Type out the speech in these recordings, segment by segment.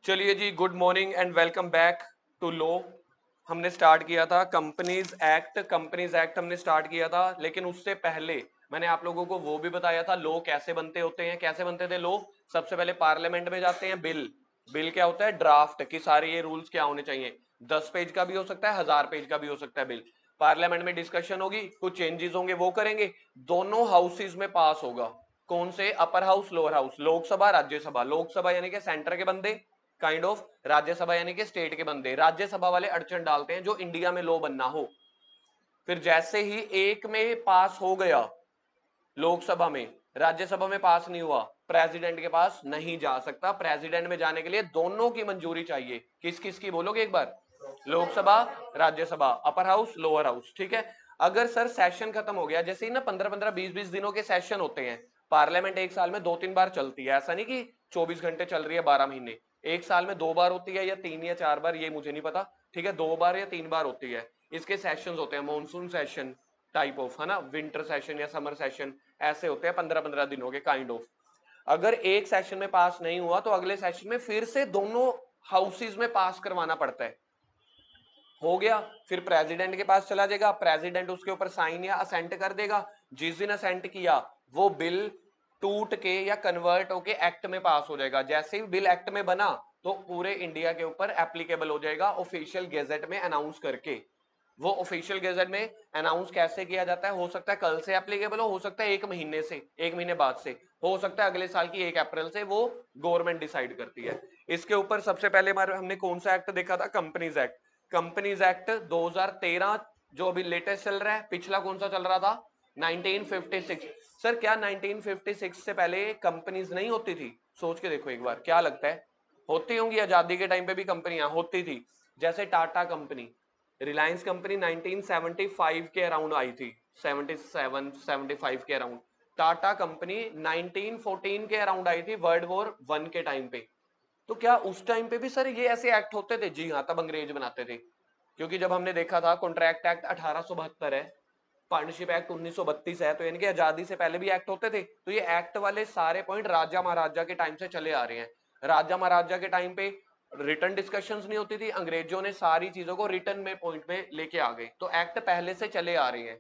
चलिए जी, good morning and welcome back to law. हमने स्टार्ट किया था कंपनीज एक्ट हमने स्टार्ट किया था, लेकिन उससे पहले मैंने आप लोगों को वो भी बताया था लो कैसे बनते होते हैं। कैसे बनते थे लो? सबसे पहले पार्लियामेंट में जाते हैं बिल। बिल क्या होता है? ड्राफ्ट कि सारे ये रूल्स क्या होने चाहिए। 10 पेज का भी हो सकता है, 1000 पेज का भी हो सकता है बिल। पार्लियामेंट में डिस्कशन होगी, कुछ चेंजेस होंगे, वो करेंगे, दोनों हाउसेज में पास होगा। कौन से? अपर house, lower house, Lok Sabha, Rajya Sabha. Lok Sabha यानी कि सेंटर के बंदे, काइंड ऑफ। राज्यसभा यानी कि स्टेट के बंदे। राज्यसभा वाले अड़चन डालते हैं जो इंडिया में लो बनना हो। फिर जैसे ही एक में पास हो गया लोकसभा में, राज्यसभा में पास नहीं हुआ, प्रेसिडेंट के पास नहीं जा सकता। प्रेसिडेंट में जाने के लिए दोनों की मंजूरी चाहिए। किस किस की बोलोगे एक बार? Lok Sabha, Rajya Sabha, upper house, lower house. ठीक है। अगर सर सेशन खत्म हो गया, जैसे ही ना 15-15 20-20 दिनों के सेशन होते हैं। पार्लियामेंट एक साल में 2-3 बार चलती है, ऐसा नहीं कि 24 घंटे चल रही है 12 महीने। एक साल में 2 बार होती है, या 3 या 4 बार, ये मुझे नहीं पता। ठीक है, 2 बार या 3 बार होती है। इसके सेशंस होते हैं, मॉनसून सेशन टाइप ऑफ, है ना, विंटर सेशन या समर सेशन, ऐसे होते हैं 15-15 दिनों के, काइंड ऑफ। अगर एक सेशन में पास नहीं हुआ तो अगले सेशन में फिर से दोनों हाउसेज में पास करवाना पड़ता है। हो गया, फिर प्रेसिडेंट के पास चला जाएगा, प्रेसिडेंट उसके ऊपर साइन या असेंट कर देगा। जिस दिन असेंट किया, वो बिल टूट के या कन्वर्ट होके एक्ट में पास हो जाएगा। जैसे ही बिल एक्ट में बना, तो पूरे इंडिया के ऊपर एप्लीकेबल हो जाएगा, ऑफिशियल गेजेट में अनाउंस करके। वो ऑफिशियल गेजेट में अनाउंस कैसे किया जाता है? हो सकता है कल से एप्लीकेबल हो सकता है 1 महीने से, 1 महीने बाद से, हो सकता है अगले साल की 1 अप्रैल से। वो गवर्नमेंट डिसाइड करती है। इसके ऊपर सबसे पहले हमने कौन सा एक्ट देखा था? Companies act. कंपनीज एक्ट 2013, जो अभी लेटेस्ट चल रहा है। पिछला कौन सा चल रहा था? 1956। सर क्या 1956 से पहले कंपनीज नहीं होती थी? सोच के देखो एक बार, क्या लगता है? होती होंगी, आजादी के टाइम पे भी कंपनियां होती थी। जैसे टाटा कंपनी, रिलायंस कंपनी 1975 के अराउंड आई थी, 77 75 के अराउंड। टाटा कंपनी 1914 के अराउंड आई थी, वर्ल्ड वॉर 1 के टाइम पे। तो क्या उस टाइम पे भी सर ये ऐसे एक्ट होते थे? जी हाँ, तब अंग्रेज बनाते थे। क्योंकि जब हमने देखा था कॉन्ट्रैक्ट एक्ट 1872 है, पार्टनरशिप एक्ट 1932 है, तो यानी कि आजादी से पहले भी एक्ट होते थे। तो ये एक्ट वाले सारे पॉइंट राजा महाराजा के टाइम से चले आ रहे हैं। राजा महाराजा के टाइम पे रिटर्न डिस्कशंस नहीं होती थी, अंग्रेजों ने सारी चीजों को रिटर्न में पॉइंट में लेके आ गए, तो एक्ट पहले से चले आ रहे हैं।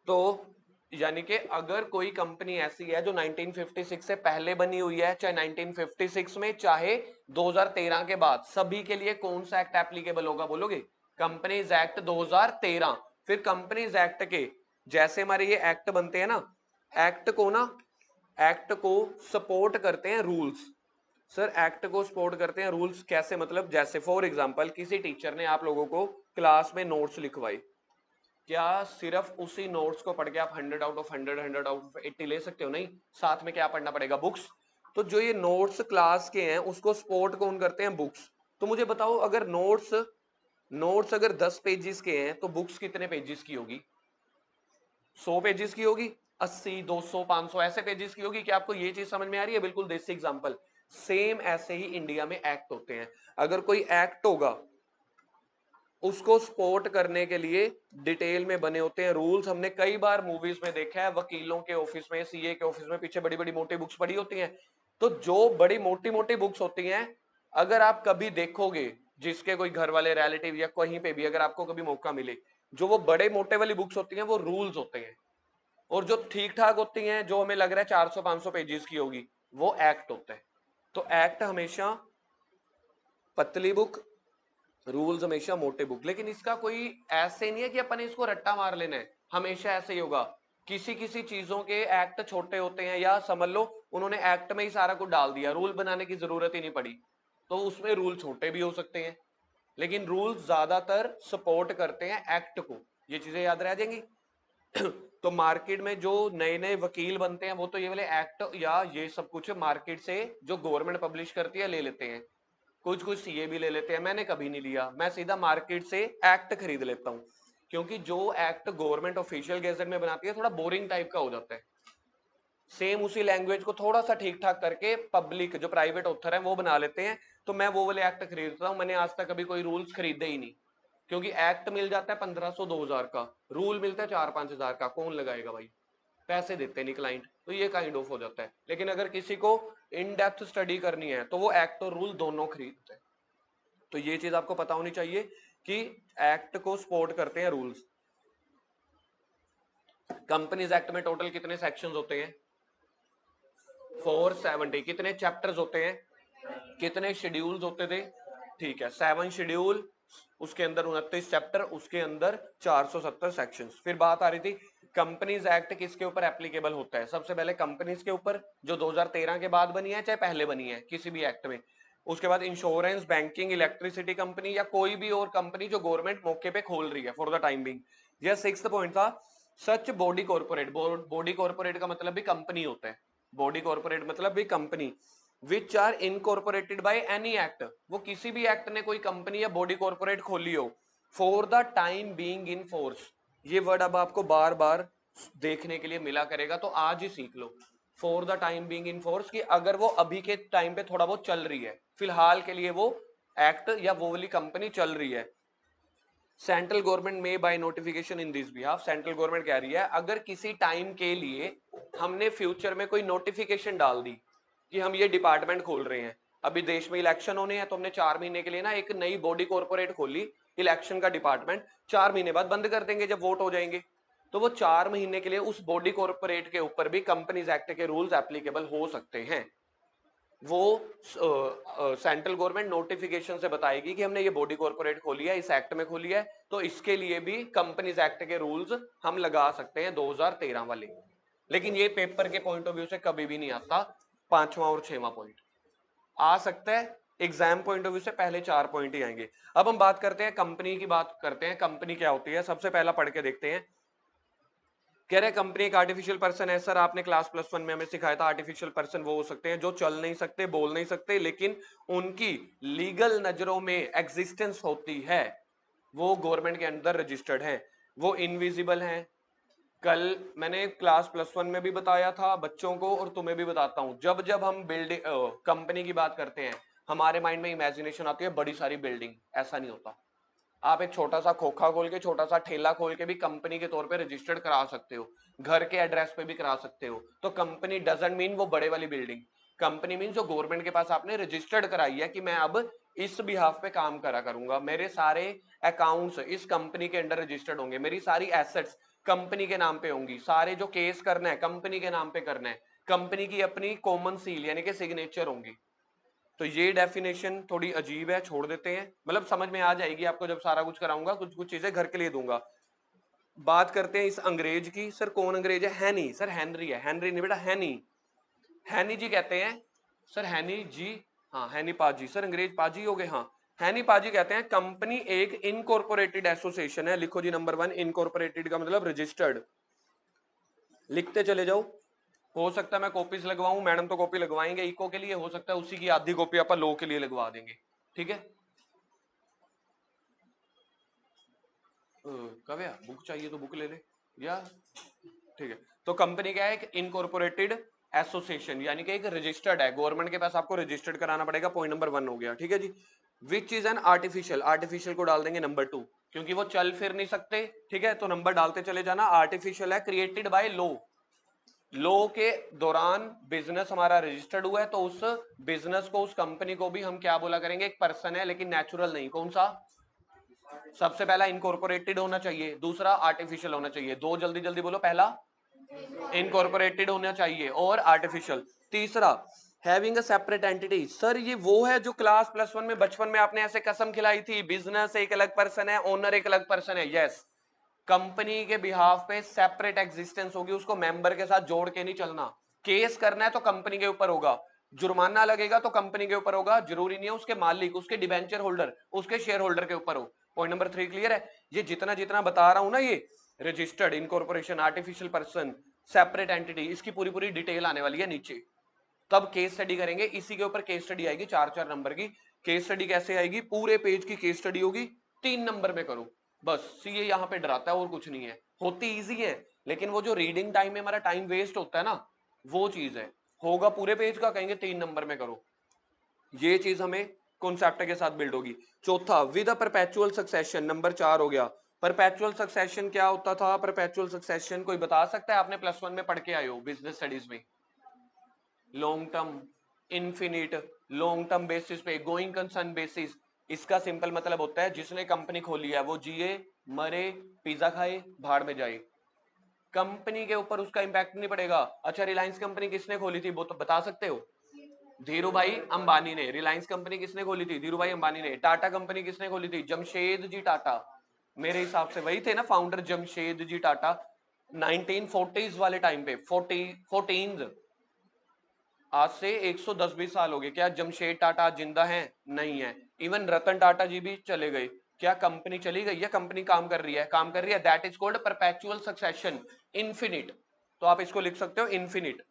तो यानी कि अगर कोई कंपनी ऐसी है जो 1956 से पहले बनी हुई है, चाहे 1956 में, चाहे 2013 के बाद, सभी के लिए कौन सा एक्ट एप्लीकेबल होगा बोलोगे? Companies act 2013। फिर कंपनीज एक्ट के जैसे हमारे ये एक्ट बनते हैं ना, एक्ट को सपोर्ट करते हैं रूल्स। सर एक्ट को सपोर्ट करते हैं रूल्स कैसे? मतलब जैसे फॉर एग्जांपल किसी टीचर ने आप लोगों को क्लास में नोट्स लिखवाए, क्या सिर्फ उसी नोट्स को पढ़ के आप 100 आउट ऑफ 100, 100 आउट ऑफ 80 ले सकते हो? नहीं, साथ में क्या पढ़ना पड़ेगा? बुक्स। तो जो ये नोट्स क्लास के हैं, उसको सपोर्ट कौन करते हैं? बुक्स। तो मुझे बताओ, अगर नोट्स नोट्स अगर 10 पेजेस के हैं, तो बुक्स कितने पेजेस की होगी? 100 पेजेस की होगी, 80, 200, 500 ऐसे पेजेस की होगी। क्या आपको ये चीज समझ में आ रही है? बिल्कुल देसी एग्जांपल। सेम ऐसे ही इंडिया में एक्ट होते हैं। अगर कोई एक्ट होगा, उसको सपोर्ट करने के लिए डिटेल में बने होते हैं रूल्स। हमने कई बार मूवीज में देखा है, वकीलों के ऑफिस में, सीए के ऑफिस में पीछे बड़ी बड़ी मोटी बुक्स पड़ी होती हैं। तो जो बड़ी मोटी मोटी बुक्स होती हैं, अगर आप कभी देखोगे, जिसके कोई घर वाले रिलेटिव या कहीं पे भी अगर आपको कभी मौका मिले, जो वो बड़े मोटे वाली बुक्स होती हैं वो रूल्स होते हैं। और जो ठीक ठाक होती हैं, जो हमें लग रहा है 400-500 पेजेस की होगी, वो एक्ट होता है। तो एक्ट हमेशा पतली बुक, रूल्स हमेशा मोटे बुक। लेकिन इसका कोई ऐसे नहीं है कि अपन इसको रट्टा मार लेना है, हमेशा ऐसे ही होगा। किसी किसी चीजों के एक्ट छोटे होते हैं, या समझ लो उन्होंने एक्ट में ही सारा कुछ डाल दिया, रूल बनाने की जरूरत ही नहीं पड़ी, तो उसमें रूल छोटे भी हो सकते हैं। लेकिन रूल ज्यादातर सपोर्ट करते हैं एक्ट को। ये चीजें याद रह जाएंगी। तो मार्केट में जो नए नए वकील बनते हैं, वो तो ये वाले एक्ट या ये सब कुछ मार्केट से जो गवर्नमेंट पब्लिश करती है ले लेते हैं। कुछ कुछ सीए भी ले लेते हैं, मैंने कभी नहीं लिया, मैं सीधा मार्केट से एक्ट खरीद लेता हूँ। क्योंकि जो एक्ट गवर्नमेंट ऑफिशियल गेजेट में बनाती है, थोड़ा बोरिंग टाइप का हो जाता है। सेम उसी लैंग्वेज को थोड़ा सा ठीक ठाक करके पब्लिक जो प्राइवेट ऑथर है वो बना लेते हैं। तो मैं वो वाले एक्ट खरीदता हूँ। मैंने आज तक कभी कोई रूल्स खरीदे ही नहीं, क्योंकि एक्ट मिल जाता है 1500 2000 का, रूल मिलता है 4-5 हजार का, कौन लगाएगा भाई? पैसे देते नहीं क्लाइंट, तो ये काइंड ऑफ हो जाता है। लेकिन अगर किसी को इन डेप्थ स्टडी करनी है तो वो एक्ट और रूल दोनों खरीदते हैं। तो ये चीज आपको पता होनी चाहिए कि एक्ट को सपोर्ट करते हैं रूल्स। कंपनीज एक्ट में टोटल कितने सेक्शंस होते हैं? 470। कितने चैप्टर्स होते हैं? कितने शेड्यूल्स होते थे? ठीक है, 7 शेड्यूल, उसके अंदर 29 चैप्टर, उसके अंदर 470 सेक्शंस। फिर बात आ रही थी कंपनीज एक्ट किसके ऊपर एप्लीकेबल होता है? सबसे पहले कंपनीज के ऊपर, जो 2013 के बाद बनी है चाहे पहले बनी है किसी भी एक्ट में। उसके बाद इंश्योरेंस, बैंकिंग, इलेक्ट्रिसिटी कंपनी या कोई भी और कंपनी जो गवर्नमेंट मौके पे खोल रही है फॉर द टाइम बिंग। यह 6th पॉइंट था, सच बॉडी कॉर्पोरेट। बॉडी कॉर्पोरेट का मतलब भी कंपनी होता है, बॉडी कॉर्पोरेट मतलब भी company, which are incorporated by any act. वो किसी भी एक्ट ने कोई कंपनी या बॉडी कॉर्पोरेट खोली हो, for the time being in force. ये वर्ड अब आपको बार बार देखने के लिए मिला करेगा, तो आज ही सीख लो। For the time being in force, कि अगर वो अभी के टाइम पे थोड़ा बहुत चल रही है, फिलहाल के लिए वो एक्ट या वो वाली कंपनी चल रही है। सेंट्रल गवर्नमेंट में by notification in this behalf, central government कह रही है अगर किसी टाइम के लिए हमने फ्यूचर में कोई नोटिफिकेशन डाल दी कि हम ये डिपार्टमेंट खोल रहे हैं, अभी देश में इलेक्शन होने हैं तो हमने 4 महीने के लिए ना एक नई बॉडी कॉर्पोरेट खोली, इलेक्शन का डिपार्टमेंट, 4 महीने बाद बंद कर देंगे जब वोट हो जाएंगे, तो वो 4 महीने के लिए उस बॉडी कॉर्पोरेट के ऊपर भी कंपनीज एक्ट के रूल्स एप्लीकेबल हो सकते हैं। वो सेंट्रल गवर्नमेंट नोटिफिकेशन से बताएगी कि हमने ये बॉडी कॉर्पोरेट खोली है, इस एक्ट में खोली है, तो इसके लिए भी कंपनीज एक्ट के रूल्स हम लगा सकते हैं 2013 वाले। लेकिन ये पेपर के पॉइंट ऑफ व्यू से कभी भी नहीं आता, 5वां और 6वां पॉइंट आ सकता है, एग्जाम पॉइंट ऑफ व्यू से पहले 4 पॉइंट ही आएंगे। अब हम बात करते हैं कंपनी की, बात करते हैं कंपनी क्या होती है। सबसे पहला पढ़ के देखते हैं। कह रहे कंपनी एक आर्टिफिशियल पर्सन है। सर आपने क्लास +1 में हमें सिखाया था आर्टिफिशियल पर्सन वो हो सकते हैं जो चल नहीं सकते, बोल नहीं सकते, लेकिन उनकी लीगल नजरों में एग्जिस्टेंस होती है, वो गवर्नमेंट के अंदर रजिस्टर्ड है, वो इनविजिबल है। कल मैंने क्लास +1 में भी बताया था बच्चों को और तुम्हें भी बताता हूं, जब जब हम बिल्डिंग कंपनी की बात करते हैं हमारे माइंड में इमेजिनेशन आती है बड़ी सारी बिल्डिंग। ऐसा नहीं होता। आप एक छोटा सा खोखा खोल के, छोटा सा ठेला खोल के भी कंपनी के तौर पे रजिस्टर्ड करा सकते हो, घर के एड्रेस पे भी करा सकते हो। तो कंपनी डजंट मीन वो बड़े वाली बिल्डिंग। कंपनी मीन जो गवर्नमेंट के पास आपने रजिस्टर्ड कराई है कि मैं अब इस बिहाफ पे काम करा करूंगा, मेरे सारे अकाउंट्स इस कंपनी के अंडर रजिस्टर्ड होंगे, मेरी सारी एसेट्स कंपनी के नाम पे होंगी, सारे जो केस करना है कंपनी के नाम पे करना है, कंपनी की अपनी कॉमन सील यानी कि सिग्नेचर होंगी। तो ये डेफिनेशन थोड़ी अजीब है, छोड़ देते हैं, मतलब समझ में आ जाएगी आपको जब सारा कुछ कराऊंगा, कुछ कुछ चीजें घर के लिए दूंगा। बात करते हैं इस अंग्रेज की। सर कौन अंग्रेज है? हैनी। सर हेनरी है, हेनरी नहीं बेटा, हैनी। हैनी जी कहते हैं। सर हैनी जी, हाँ हैनी पाजी। सर अंग्रेज पाजी हो गए, हाँ। हैनी पाजी कहते हैं कंपनी एक इनकॉर्पोरेटेड एसोसिएशन है। लिखो जी नंबर 1, इनकॉर्पोरेटेड का मतलब रजिस्टर्ड। लिखते चले जाओ। हो सकता है मैं कॉपीज लगवाऊं, मैडम तो कॉपी लगवाएंगे इको के लिए, हो सकता है उसी की आधी कॉपी अपन लो के लिए लगवा देंगे, ठीक है। कब है बुक चाहिए तो बुक ले ले, या ठीक है। तो कंपनी क्या है? एक इनकॉर्पोरेटेड एसोसिएशन, यानी कि एक रजिस्टर्ड है, गवर्नमेंट के पास आपको रजिस्टर्ड कराना पड़ेगा। पॉइंट नंबर 1 हो गया, ठीक है जी। Which is an artificial, artificial को डाल देंगे नंबर 2, क्योंकि वो चल फिर नहीं सकते, ठीक है, तो नंबर डालते चले जाना। आर्टिफिशियल है, क्रिएटेड बाय लॉ, लॉ के दौरान बिजनेस हमारा रजिस्टर्ड हुआ है, तो उस बिजनेस को, उस कंपनी को भी हम क्या बोला करेंगे? एक पर्सन है, लेकिन नेचुरल नहीं। कौन सा? सबसे पहला इनकॉर्पोरेटेड होना चाहिए, दूसरा आर्टिफिशियल होना चाहिए। दो जल्दी जल्दी बोलो। पहला इनकॉर्पोरेटेड होना चाहिए और आर्टिफिशियल। तीसरा having a separate entity. Sir ये वो है जो क्लास +1 में बचपन में आपने ऐसे कसम खिलाई थी, बिजनेस एक अलग पर्सन है, ओनर एक अलग पर्सन है। यस, कंपनी के बिहाफ पे सेपरेट एग्जिस्टेंस होगी, उसको मेंबर के साथ जोड़ के नहीं चलना। केस करना है तो कंपनी के ऊपर होगा, जुर्माना लगेगा तो कंपनी के ऊपर होगा, जरूरी नहीं है उसके मालिक, उसके डिबेंचर होल्डर, उसके शेयर होल्डर के ऊपर हो। पॉइंट नंबर 3 क्लियर है? ये जितना जितना बता रहा हूं ना, ये registered, incorporation, artificial person, separate entity, इसकी पूरी पूरी डिटेल आने वाली है नीचे। तब केस स्टडी करेंगे, इसी के ऊपर केस स्टडी आएगी 4-4 नंबर की। केस स्टडी कैसे आएगी? पूरे पेज की केस स्टडी होगी, 3 नंबर में करो बस। सीए यहाँ पे डराता है और कुछ नहीं है, होती इजी है, लेकिन वो जो रीडिंग टाइम में हमारा टाइम वेस्ट होता है ना, वो चीज है। होगा पूरे पेज का, कहेंगे 3 नंबर में करो। ये चीज हमें कॉन्सेप्ट के साथ बिल्ड होगी। चौथा, with a perpetual succession, number 4 हो गया। परपेचुअल सक्सेशन क्या होता था? परपेचुअल सक्सेशन कोई बता सकता है? आपने +1 में पढ़ के आए हो बिजनेस स्टडीज में। Long term, infinite, long term basis पे, गोइंग कंसर्न बेसिस। इसका सिंपल मतलब होता है जिसने कंपनी खोली है वो जिए, मरे, पिज्जा खाए, भाड़ में जाए, कंपनी के ऊपर उसका इंपैक्ट नहीं पड़ेगा। अच्छा, रिलायंस कंपनी किसने खोली थी वो तो बता सकते हो? धीरू भाई अंबानी ने। रिलायंस कंपनी किसने खोली थी? धीरू भाई अंबानी ने। टाटा कंपनी किसने खोली थी? जमशेद जी टाटा। मेरे हिसाब से वही थे ना फाउंडर, जमशेद जी टाटा। 1940s वाले टाइम पे, 14 आज से 110-20 साल हो गए। क्या जमशेद टाटा आज जिंदा हैं? नहीं है। इवन रतन टाटा जी भी चले गए। क्या कंपनी चली गई? या कंपनी काम कर रही है? काम कर रही है। That is called perpetual succession, infinite. तो आप इसको लिख सकते हो इन्फिनिट।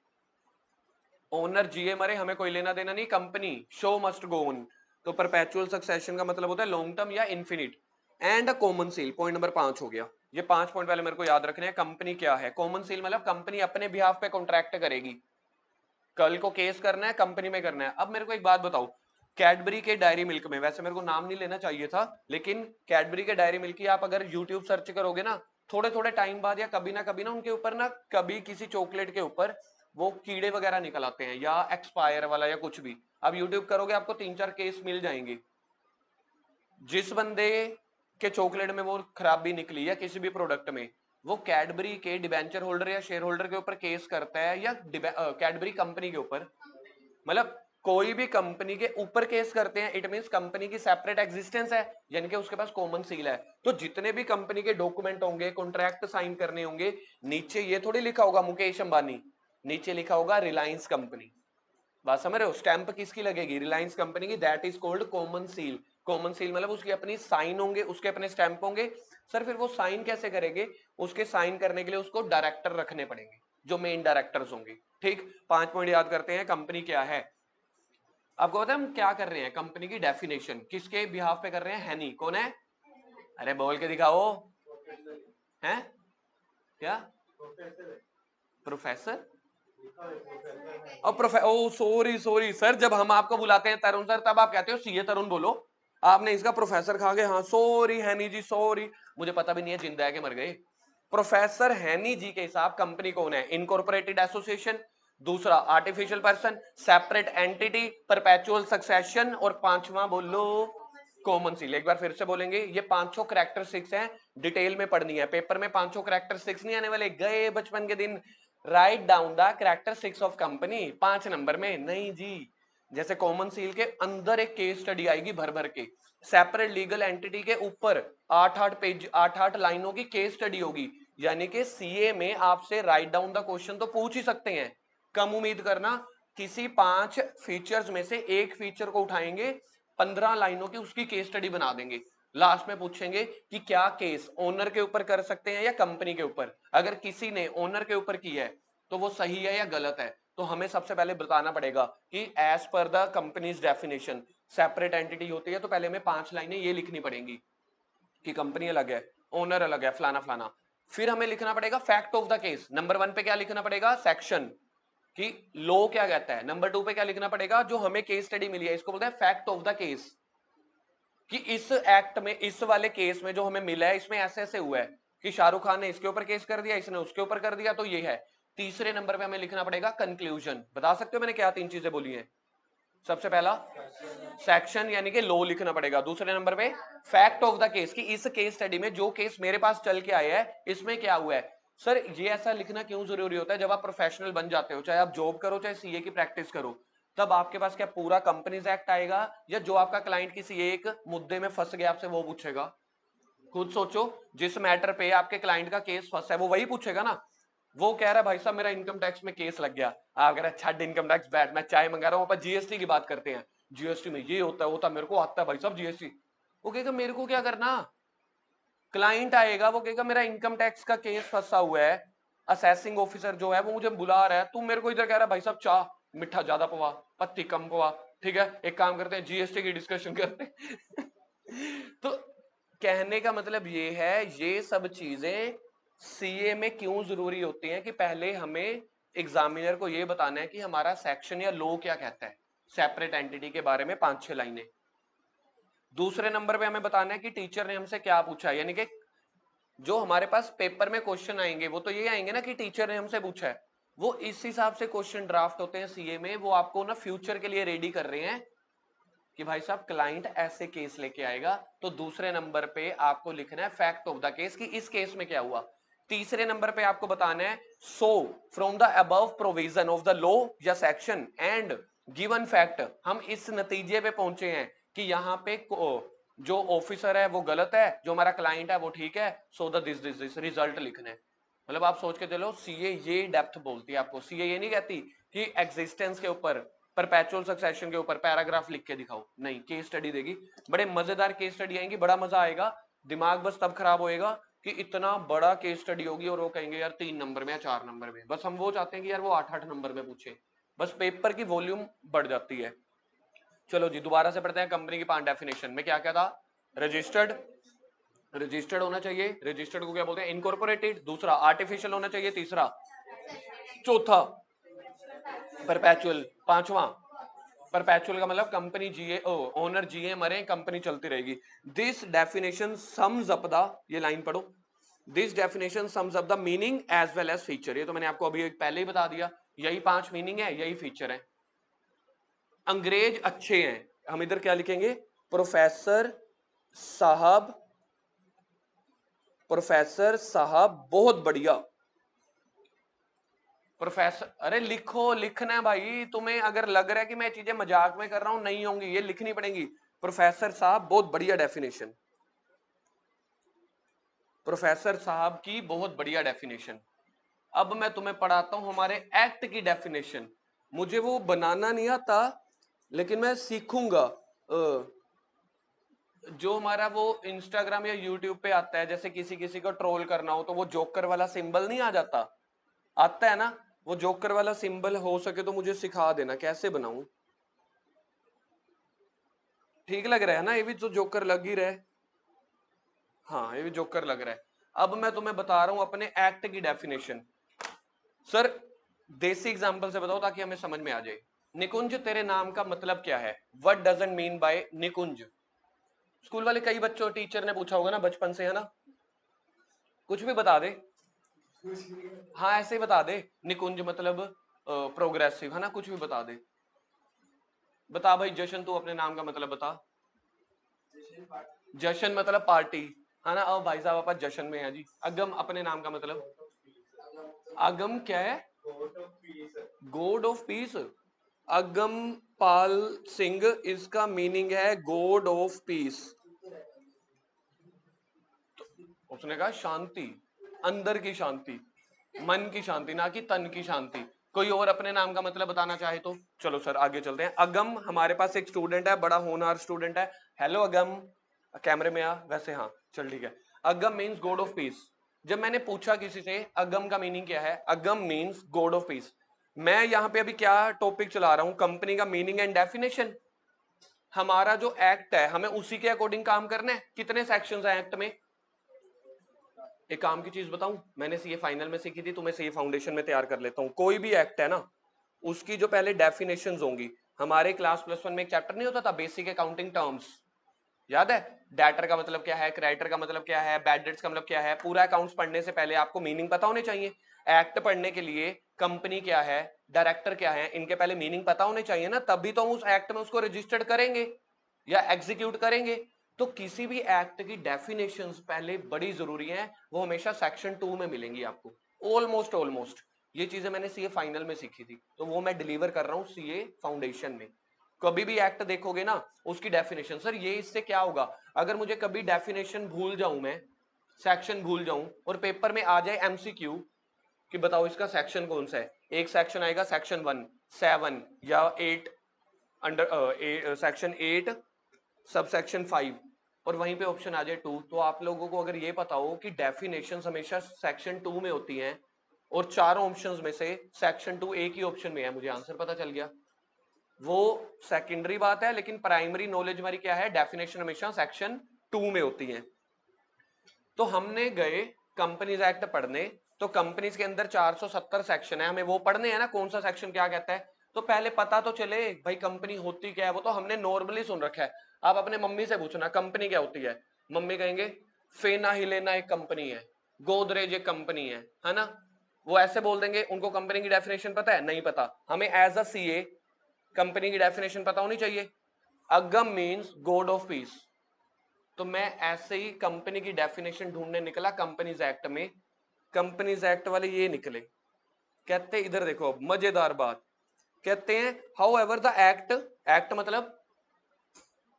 ओनर जिए मरे हमें कोई लेना देना नहीं, company show must go on. तो परपेचुअल सक्सेशन का मतलब होता है लॉन्ग टर्म या infinite. And a common seal, point number 5 हो गया। ये 5 पॉइंट पहले मेरे को याद रखने हैं। कंपनी क्या है? कॉमन सील मतलब कंपनी अपने बिहाफ पे कॉन्ट्रैक्ट करेगी। कल को केस करना है, कंपनी में करना है। अब मेरे को एक बात बताओ, कैडबरी के डायरी मिल्क में, वैसे मेरे को नाम नहीं लेना चाहिए था, लेकिन कैडबरी के डायरी मिल्क की आप अगर यूट्यूब सर्च करोगे ना, थोड़े थोड़े टाइम बाद या कभी ना उनके ऊपर ना, कभी किसी चॉकलेट के ऊपर वो कीड़े वगैरह निकल आते हैं या एक्सपायर वाला या कुछ भी। अब यूट्यूब करोगे आपको 3-4 केस मिल जाएंगे। जिस बंदे के चॉकलेट में वो खराबी निकली या किसी भी प्रोडक्ट में, वो कैडबरी के डिबेंचर होल्डर या शेयर होल्डर के ऊपर केस करता है या कैडबरी कंपनी के ऊपर, मतलब कोई भी कंपनी के ऊपर केस करते हैं, इट मींस कंपनी की सेपरेट एग्जिस्टेंस है, यानी कि उसके पास कॉमन सील है। तो जितने भी कंपनी के डॉक्यूमेंट होंगे, कॉन्ट्रैक्ट साइन करने होंगे, नीचे ये थोड़ी लिखा होगा मुकेश अंबानी, नीचे लिखा होगा रिलायंस कंपनी। बात समझ रहे हो? स्टैंप किसकी लगेगी? रिलायंस कंपनी की। That is called common seal. Common seal मतलब उसकी अपनी साइन होंगे, उसके अपने स्टैंप होंगे। सर फिर वो साइन कैसे करेंगे? उसके साइन करने के लिए उसको डायरेक्टर रखने पड़ेंगे, जो मेन डायरेक्टर्स होंगे। ठीक, 5 पॉइंट याद करते हैं। कंपनी क्या है? आपको पता है हम क्या कर रहे हैं? कंपनी की डेफिनेशन किसके बिहाफ पे कर रहे हैं? हैनी कौन है? अरे बोल के दिखाओ। हैं? क्या? प्रोफेसर? ओ सॉरी सॉरी सर, जब हम आपको बुलाते हैं तरुण सर, तब आप कहते हो सीए तरुण बोलो। आपने इसका प्रोफेसर खा गए। हाँ सॉरी हैनी जी, सॉरी, मुझे पता भी नहीं है जिंदा है कि मर गए। प्रोफेसर हैनी जी के हिसाब कंपनी कौन है? इनकॉर्पोरेटेड एसोसिएशन, दूसरा artificial person, separate entity, perpetual succession, और पांचवा बोलो कॉमन सील। एक बार फिर से बोलेंगे, ये पांचों करेक्टरिस्टिक्स हैं, डिटेल में पढ़नी है। पेपर में पांचों करेक्टरिस्टिक्स नहीं आने वाले। गए बचपन के दिन, write down the characteristics of company, 5 number में नहीं जी। जैसे कॉमन सील के अंदर एक केस स्टडी आएगी भर भर के, सेपरेट लीगल एंटिटी के ऊपर 8-8 पेज, 8-8 लाइनों की केस स्टडी होगी। यानी कि सीए में आपसे राइट डाउन द क्वेश्चन तो पूछ ही सकते हैं। कम उम्मीद करना, किसी 5 फीचर्स में से एक फीचर को उठाएंगे, 15 लाइनों की उसकी केस स्टडी बना देंगे। लास्ट में पूछेंगे कि क्या केस ओनर के ऊपर कर सकते हैं या कंपनी के ऊपर। अगर किसी ने ओनर के ऊपर की है तो वो सही है या गलत है। तो हमें सबसे पहले बताना पड़ेगा कि as per the companies definition separate entity होती है, तो पहले हमें 5 लाइनें ये लिखनी पड़ेंगी कि कंपनी अलग है, ओनर अलग है, फलाना फलाना। फिर हमें लिखना पड़ेगा fact of the case. Number 1 पे क्या लिखना पड़ेगा? सेक्शन, कि लॉ क्या कहता है। नंबर 2 पे क्या लिखना पड़ेगा? जो हमें केस स्टडी मिली है, इसको बोलते हैं फैक्ट ऑफ द केस, कि इस एक्ट में, इस वाले केस में जो हमें मिला है, इसमें ऐसे ऐसे हुआ है कि शाहरुख खान ने इसके ऊपर केस कर दिया, इसने उसके ऊपर कर दिया, तो ये है। तीसरे नंबर पे हमें लिखना पड़ेगा कंक्लूजन। बता सकते हो मैंने क्या 3 चीजें बोली हैं? सबसे पहला सेक्शन यानी कि लॉ लिखना पड़ेगा। दूसरे नंबर पे फैक्ट ऑफ द केस, कि इस केस स्टडी में जो केस मेरे पास चल के आया है इसमें क्या हुआ है। सर ये ऐसा लिखना क्यों जरूरी होता है? जब आप प्रोफेशनल बन जाते हो, चाहे आप जॉब करो चाहे सीए की प्रैक्टिस करो, तब आपके पास क्या पूरा कंपनीज एक्ट आएगा, या जो आपका क्लाइंट किसी एक मुद्दे में फंस गया आपसे वो पूछेगा? खुद सोचो, जिस मैटर पे आपके क्लाइंट का केस फंसा है वो वही पूछेगा ना। वो कह रहा है भाई साहब मेरा इनकम टैक्स में केस लग गया, अगर अच्छा इनकम टैक्स बैठ, मैं चाय मंगा रहा हूं, पर जीएसटी की बात करते हैं, जीएसटी में ये होता है, होता मेरे को आता है भाई साहब जीएसटी। वो कहेगा मेरे को क्या करना? क्लाइंट आएगा, वो कहेगा मेरा इनकम टैक्स का केस फंसा हुआ है, असेसिंग ऑफिसर जो है वो मुझे बुला रहा है, तू मेरे को इधर कह रहा है भाई साहब चाह मिठा ज्यादा पवा, पत्ती कम पवा। ठीक है, एक काम करते हैं जीएसटी की डिस्कशन करते हैं। तो कहने का मतलब ये है, ये सब चीजें सीए में क्यों जरूरी होती हैं कि पहले हमें एग्जामिनर को ये बताना है कि हमारा सेक्शन या लॉ क्या कहता है, सेपरेट एंटिटी के बारे में 5-6 लाइनें। दूसरे नंबर पे हमें बताना है कि टीचर ने हमसे क्या पूछा है, यानी कि जो हमारे पास पेपर में क्वेश्चन आएंगे वो तो ये आएंगे ना कि टीचर ने हमसे पूछा है, वो इस हिसाब से क्वेश्चन ड्राफ्ट होते हैं सीए में। वो आपको ना फ्यूचर के लिए रेडी कर रहे हैं कि भाई साहब क्लाइंट ऐसे केस लेके आएगा, तो दूसरे नंबर पे आपको लिखना है फैक्ट ऑफ द केस कि इस केस में क्या हुआ। तीसरे नंबर पे आपको बताना है so from the above provision of the law या सेक्शन एंड गिवन फैक्ट, हम इस नतीजे पे पहुंचे हैं कि यहाँ पे जो ऑफिसर है वो गलत है, जो हमारा क्लाइंट है वो ठीक है, सो द दिस रिजल्ट लिखना है। मतलब आप सोच के चलो, सीए ये डेप्थ बोलती है आपको। सीए ये नहीं कहती कि एग्जिस्टेंस के ऊपर, परपेचुअल सक्सेशन के ऊपर पैराग्राफ लिख के दिखाओ, नहीं, केस स्टडी देगी। बड़े मजेदार केस स्टडी आएंगी, बड़ा मजा आएगा। दिमाग बस तब खराब होएगा कि इतना बड़ा केस स्टडी होगी और वो कहेंगे यार 3 नंबर में या 4 नंबर में। बस हम वो चाहते हैं कि यार वो 8-8 नंबर में पूछे, बस पेपर की वॉल्यूम बढ़ जाती है। चलो जी दोबारा से पढ़ते हैं कंपनी की 5 डेफिनेशन में। क्या क्या था? रजिस्टर्ड, रजिस्टर्ड होना चाहिए। रजिस्टर्ड को क्या बोलते हैं? इनकॉर्पोरेटेड। दूसरा आर्टिफिशियल होना चाहिए। तीसरा, चौथा परपेचुअल। पांचवा परपेचुअल का मतलब कंपनी जीए, ओनर जीए मरे कंपनी चलती रहेगी। This definition sums up the, ये लाइन पढ़ो, this definition sums up the meaning as well as feature. ये तो मैंने आपको अभी पहले ही बता दिया, यही 5 मीनिंग है, यही फीचर है। अंग्रेज अच्छे हैं, हम इधर क्या लिखेंगे? प्रोफेसर साहब, प्रोफेसर साहब बहुत बढ़िया। प्रोफेसर, अरे लिखो, लिखना है भाई। तुम्हें अगर लग रहा है कि मैं चीजें मजाक में कर रहा हूं, नहीं होंगी, ये लिखनी पड़ेंगी। प्रोफेसर साहब बहुत बढ़िया डेफिनेशन, प्रोफेसर साहब की बहुत बढ़िया डेफिनेशन। अब मैं तुम्हें पढ़ाता हूं हमारे एक्ट की डेफिनेशन। मुझे वो बनाना नहीं आता, लेकिन मैं सीखूंगा। जो हमारा वो इंस्टाग्राम या यूट्यूब पे आता है, जैसे किसी किसी को ट्रोल करना हो तो वो जोकर वाला सिंबल नहीं आ जाता, आता है ना, वो जोकर वाला सिंबल हो सके तो मुझे सिखा देना कैसे बनाऊं। ठीक लग रहा है ना? ये भी तो जोकर लग ही रहा है। हाँ ये भी जोकर लग रहा है। अब मैं तुम्हें बता रहा हूं अपने एक्ट की डेफिनेशन। सर देसी एग्जांपल से बताओ ताकि हमें समझ में आ जाए। निकुंज तेरे नाम का मतलब क्या है? What doesn't mean by Nikunj? School वाले कई बच्चों, टीचर ने पूछा होगा ना बचपन से, है ना? कुछ भी बता दे, हाँ ऐसे ही बता दे। निकुंज मतलब प्रोग्रेसिव, है ना? कुछ भी बता दे। बता भाई जशन, तू अपने नाम का मतलब बता। जशन मतलब पार्टी, है ना? अब भाई साहब आप जशन में है जी। अगम अपने नाम का मतलब? अगम क्या है? God of peace. अगम पाल सिंह, इसका मीनिंग है गॉड ऑफ पीस। उसने कहा शांति, अंदर की शांति, मन की शांति, ना कि तन की शांति। कोई और अपने नाम का मतलब बताना चाहे तो? चलो सर आगे चलते हैं। अगम, हमारे पास एक स्टूडेंट है, बड़ा होनहार स्टूडेंट है। हेलो अगम, कैमरे में आ वैसे, हाँ चल ठीक है। अगम मीन्स गॉड ऑफ पीस। जब मैंने पूछा किसी से अगम का मीनिंग क्या है, अगम मीन्स गॉड ऑफ पीस। मैं यहाँ पे अभी क्या टॉपिक चला रहा हूँ? कंपनी का मीनिंग एंड डेफिनेशन। हमारा जो एक्ट है हमें उसी के अकॉर्डिंग काम करना है। कितने सेक्शंस हैं एक्ट में? एक काम की चीज बताऊं, मैंने सीए फाइनल में सीखी थी, तुम्हें सीए फाउंडेशन में तैयार कर लेता हूं। कोई भी एक्ट है ना, उसकी जो पहले डेफिनेशंस होंगी, हमारे क्लास +1 में एक चैप्टर नहीं होता था बेसिक अकाउंटिंग टर्म्स, याद है? डेटर का मतलब क्या है, क्रेडिटर का मतलब क्या है, बैड डेट्स का मतलब क्या है। पूरा अकाउंट्स पढ़ने से पहले आपको मीनिंग पता होने चाहिए। एक्ट पढ़ने के लिए कंपनी क्या है, डायरेक्टर क्या है, इनके पहले मीनिंग पता होने चाहिए ना, तभी तो हम उस एक्ट में उसको रजिस्टर्ड करेंगे या एग्जीक्यूट करेंगे। तो किसी भी एक्ट की डेफिनेशंस पहले बड़ी जरूरी है, वो हमेशा सेक्शन 2 में मिलेंगी आपको। ऑलमोस्ट ऑलमोस्ट ये चीजें मैंने सीए फाइनल में सीखी थी, तो वो मैं डिलीवर कर रहा हूँ सीए फाउंडेशन में। कभी भी एक्ट देखोगे ना, उसकी डेफिनेशन, सर ये इससे क्या होगा? अगर मुझे कभी डेफिनेशन भूल जाऊं, मैं सेक्शन भूल जाऊं और पेपर में आ जाए एमसीक्यू कि बताओ इसका सेक्शन कौन सा है, एक सेक्शन आएगा सेक्शन 1, 7 या 8, अंडर सेक्शन 8 सब सेक्शन 5, और वहीं पे ऑप्शन आ जाए 2, तो आप लोगों को अगर ये पता हो कि डेफिनेशंस हमेशा सेक्शन 2 में होती हैं और चारों ऑप्शंस में से सेक्शन 2 एक ही ऑप्शन में है, मुझे आंसर पता चल गया। वो सेकेंडरी बात है, लेकिन प्राइमरी नॉलेज हमारी क्या है? डेफिनेशन हमेशा सेक्शन 2 में होती है। तो हमने गए कंपनीज एक्ट पढ़ने, तो कंपनीज के अंदर 470 सेक्शन है, हमें वो पढ़ने हैं ना, कौन सा सेक्शन क्या कहता है। तो पहले पता तो चले भाई कंपनी होती क्या है, वो तो हमने नॉर्मली सुन रखा है। आप अपने मम्मी से पूछना कंपनी क्या होती है, मम्मी कहेंगे फेना हिलेना एक कंपनी है। गोदरेज एक कंपनी है ना। वो ऐसे बोल देंगे, उनको कंपनी की डेफिनेशन पता है? नहीं पता। हमें एज अ सीए कंपनी की डेफिनेशन पता होनी चाहिए। अगम मीन्स गॉड ऑफ पीस। तो मैं ऐसे ही कंपनी की डेफिनेशन ढूंढने निकला कंपनीज एक्ट में। कंपनीज एक्ट वाले ये निकले, कहते इधर देखो मजेदार बात, कहते हैं how ever the act, act मतलब,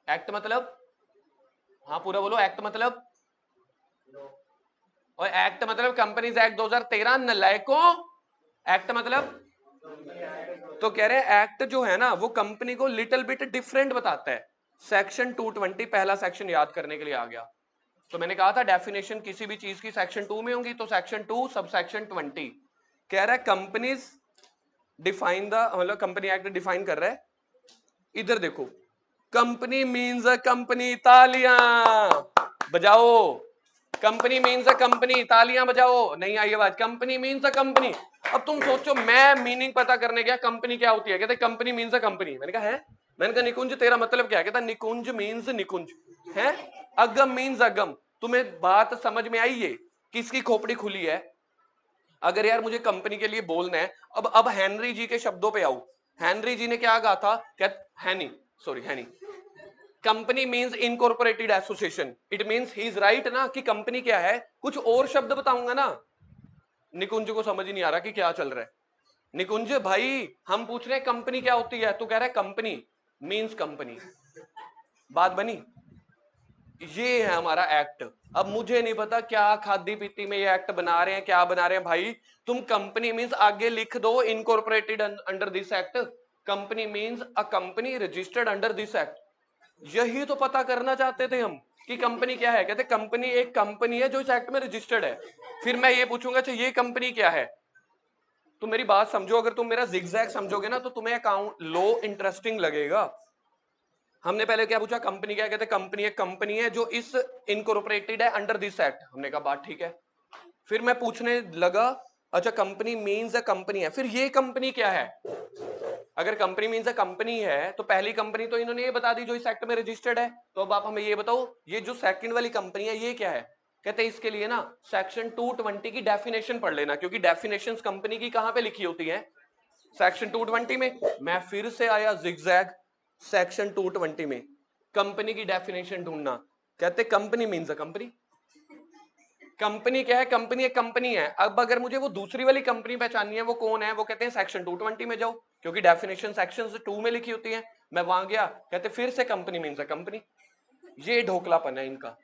एक्ट मतलब, हाँ पूरा बोलो, एक्ट मतलब, और एक्ट मतलब कंपनीज एक्ट 2013 नलायकों। एक्ट मतलब, तो कह रहे हैं एक्ट जो है ना वो कंपनी को लिटिल बिट डिफरेंट बताता है। सेक्शन 220 पहला सेक्शन याद करने के लिए आ गया। तो मैंने कहा था डेफिनेशन किसी भी चीज की सेक्शन 2 में होंगी, तो सेक्शन 2 सब सेक्शन 20 कह रहा है कंपनीज डिफाइन द, मतलब कंपनी एक्ट डिफाइन कर रहा है। इधर देखो, कंपनी मीन्स अ कंपनी, तालियां बजाओ। कंपनी मीन्स अ कंपनी, तालियां बजाओ। नहीं आई आवाज? Company means a company. अब तुम सोचो, मैं मीनिंग पता करने गया कंपनी क्या होती है, कहते कंपनी मीन्स अ कंपनी। मैंने कहा है, मैंने कहा निकुंज तेरा मतलब क्या है? कहता निकुंज मीन्स निकुंज है, अगम मीन्स अगम। तुम्हें बात समझ में आई? है किसकी खोपड़ी खुली है? अगर यार मुझे कंपनी के लिए बोलना है, अब हेनरी जी के शब्दों पे आऊं। हेनरी जी ने क्या कहा था? हैनी, सॉरी हैनी, company means incorporated association. It means he is right ना कि कंपनी क्या है। कुछ और शब्द बताऊंगा ना, निकुंज को समझ ही नहीं आ रहा कि क्या चल रहा है। निकुंज भाई हम पूछ रहे हैं कंपनी क्या होती है, तू कह रहा है कंपनी मींस कंपनी। बात बनी? ये है हमारा एक्ट। अब मुझे नहीं पता क्या खादी पीती में ये एक्ट बना रहे हैं, क्या बना रहे हैं भाई। तुम कंपनी मींस आगे लिख दो incorporated under this act. Company means a company registered under this act. यही तो पता करना चाहते थे हम कि कंपनी क्या है। कहते कंपनी एक कंपनी है जो इस एक्ट में रजिस्टर्ड है। फिर मैं ये पूछूंगा अच्छा ये कंपनी क्या है? तो मेरी बात समझो, अगर तुम मेरा जिगजैग समझोगे ना तो तुम्हें अकाउंट लॉ इंटरेस्टिंग लगेगा। हमने पहले क्या पूछा, कंपनी क्या है? कहते कंपनी एक कंपनी है जो इस इनकॉर्पोरेटेड है अंडर दिस एक्ट। हमने कहा बात ठीक है। फिर मैं पूछने लगा अच्छा कंपनी मींस अ कंपनी है, फिर ये कंपनी क्या है? अगर कंपनी मींस अ कंपनी है तो पहली कंपनी तो इन्होंने ये बता दी जो इस एक्ट में रजिस्टर्ड है। तो अब आप हमें ये बताओ ये जो सेकंड वाली कंपनी है ये क्या है? कहते हैं इसके लिए ना सेक्शन 220 की डेफिनेशन पढ़ लेना, क्योंकि डेफिनेशंस कंपनी की कहां पे लिखी होती है? सेक्शन 220 में। मैं फिर से आया जिगजैग, सेक्शन 220 में कंपनी की डेफिनेशन ढूंढना। कहते company means a company. Company क्या है? कंपनी एक कंपनी है। अब अगर मुझे वो दूसरी वाली कंपनी पहचाननी है वो कौन है, वो कहते हैं सेक्शन 220 में जाओ, क्योंकि डेफिनेशन सेक्शन 2 में लिखी होती है। मैं वहां गया, कहते फिर से कंपनी मींस अ कंपनी। ये ढोकलापन है इनका।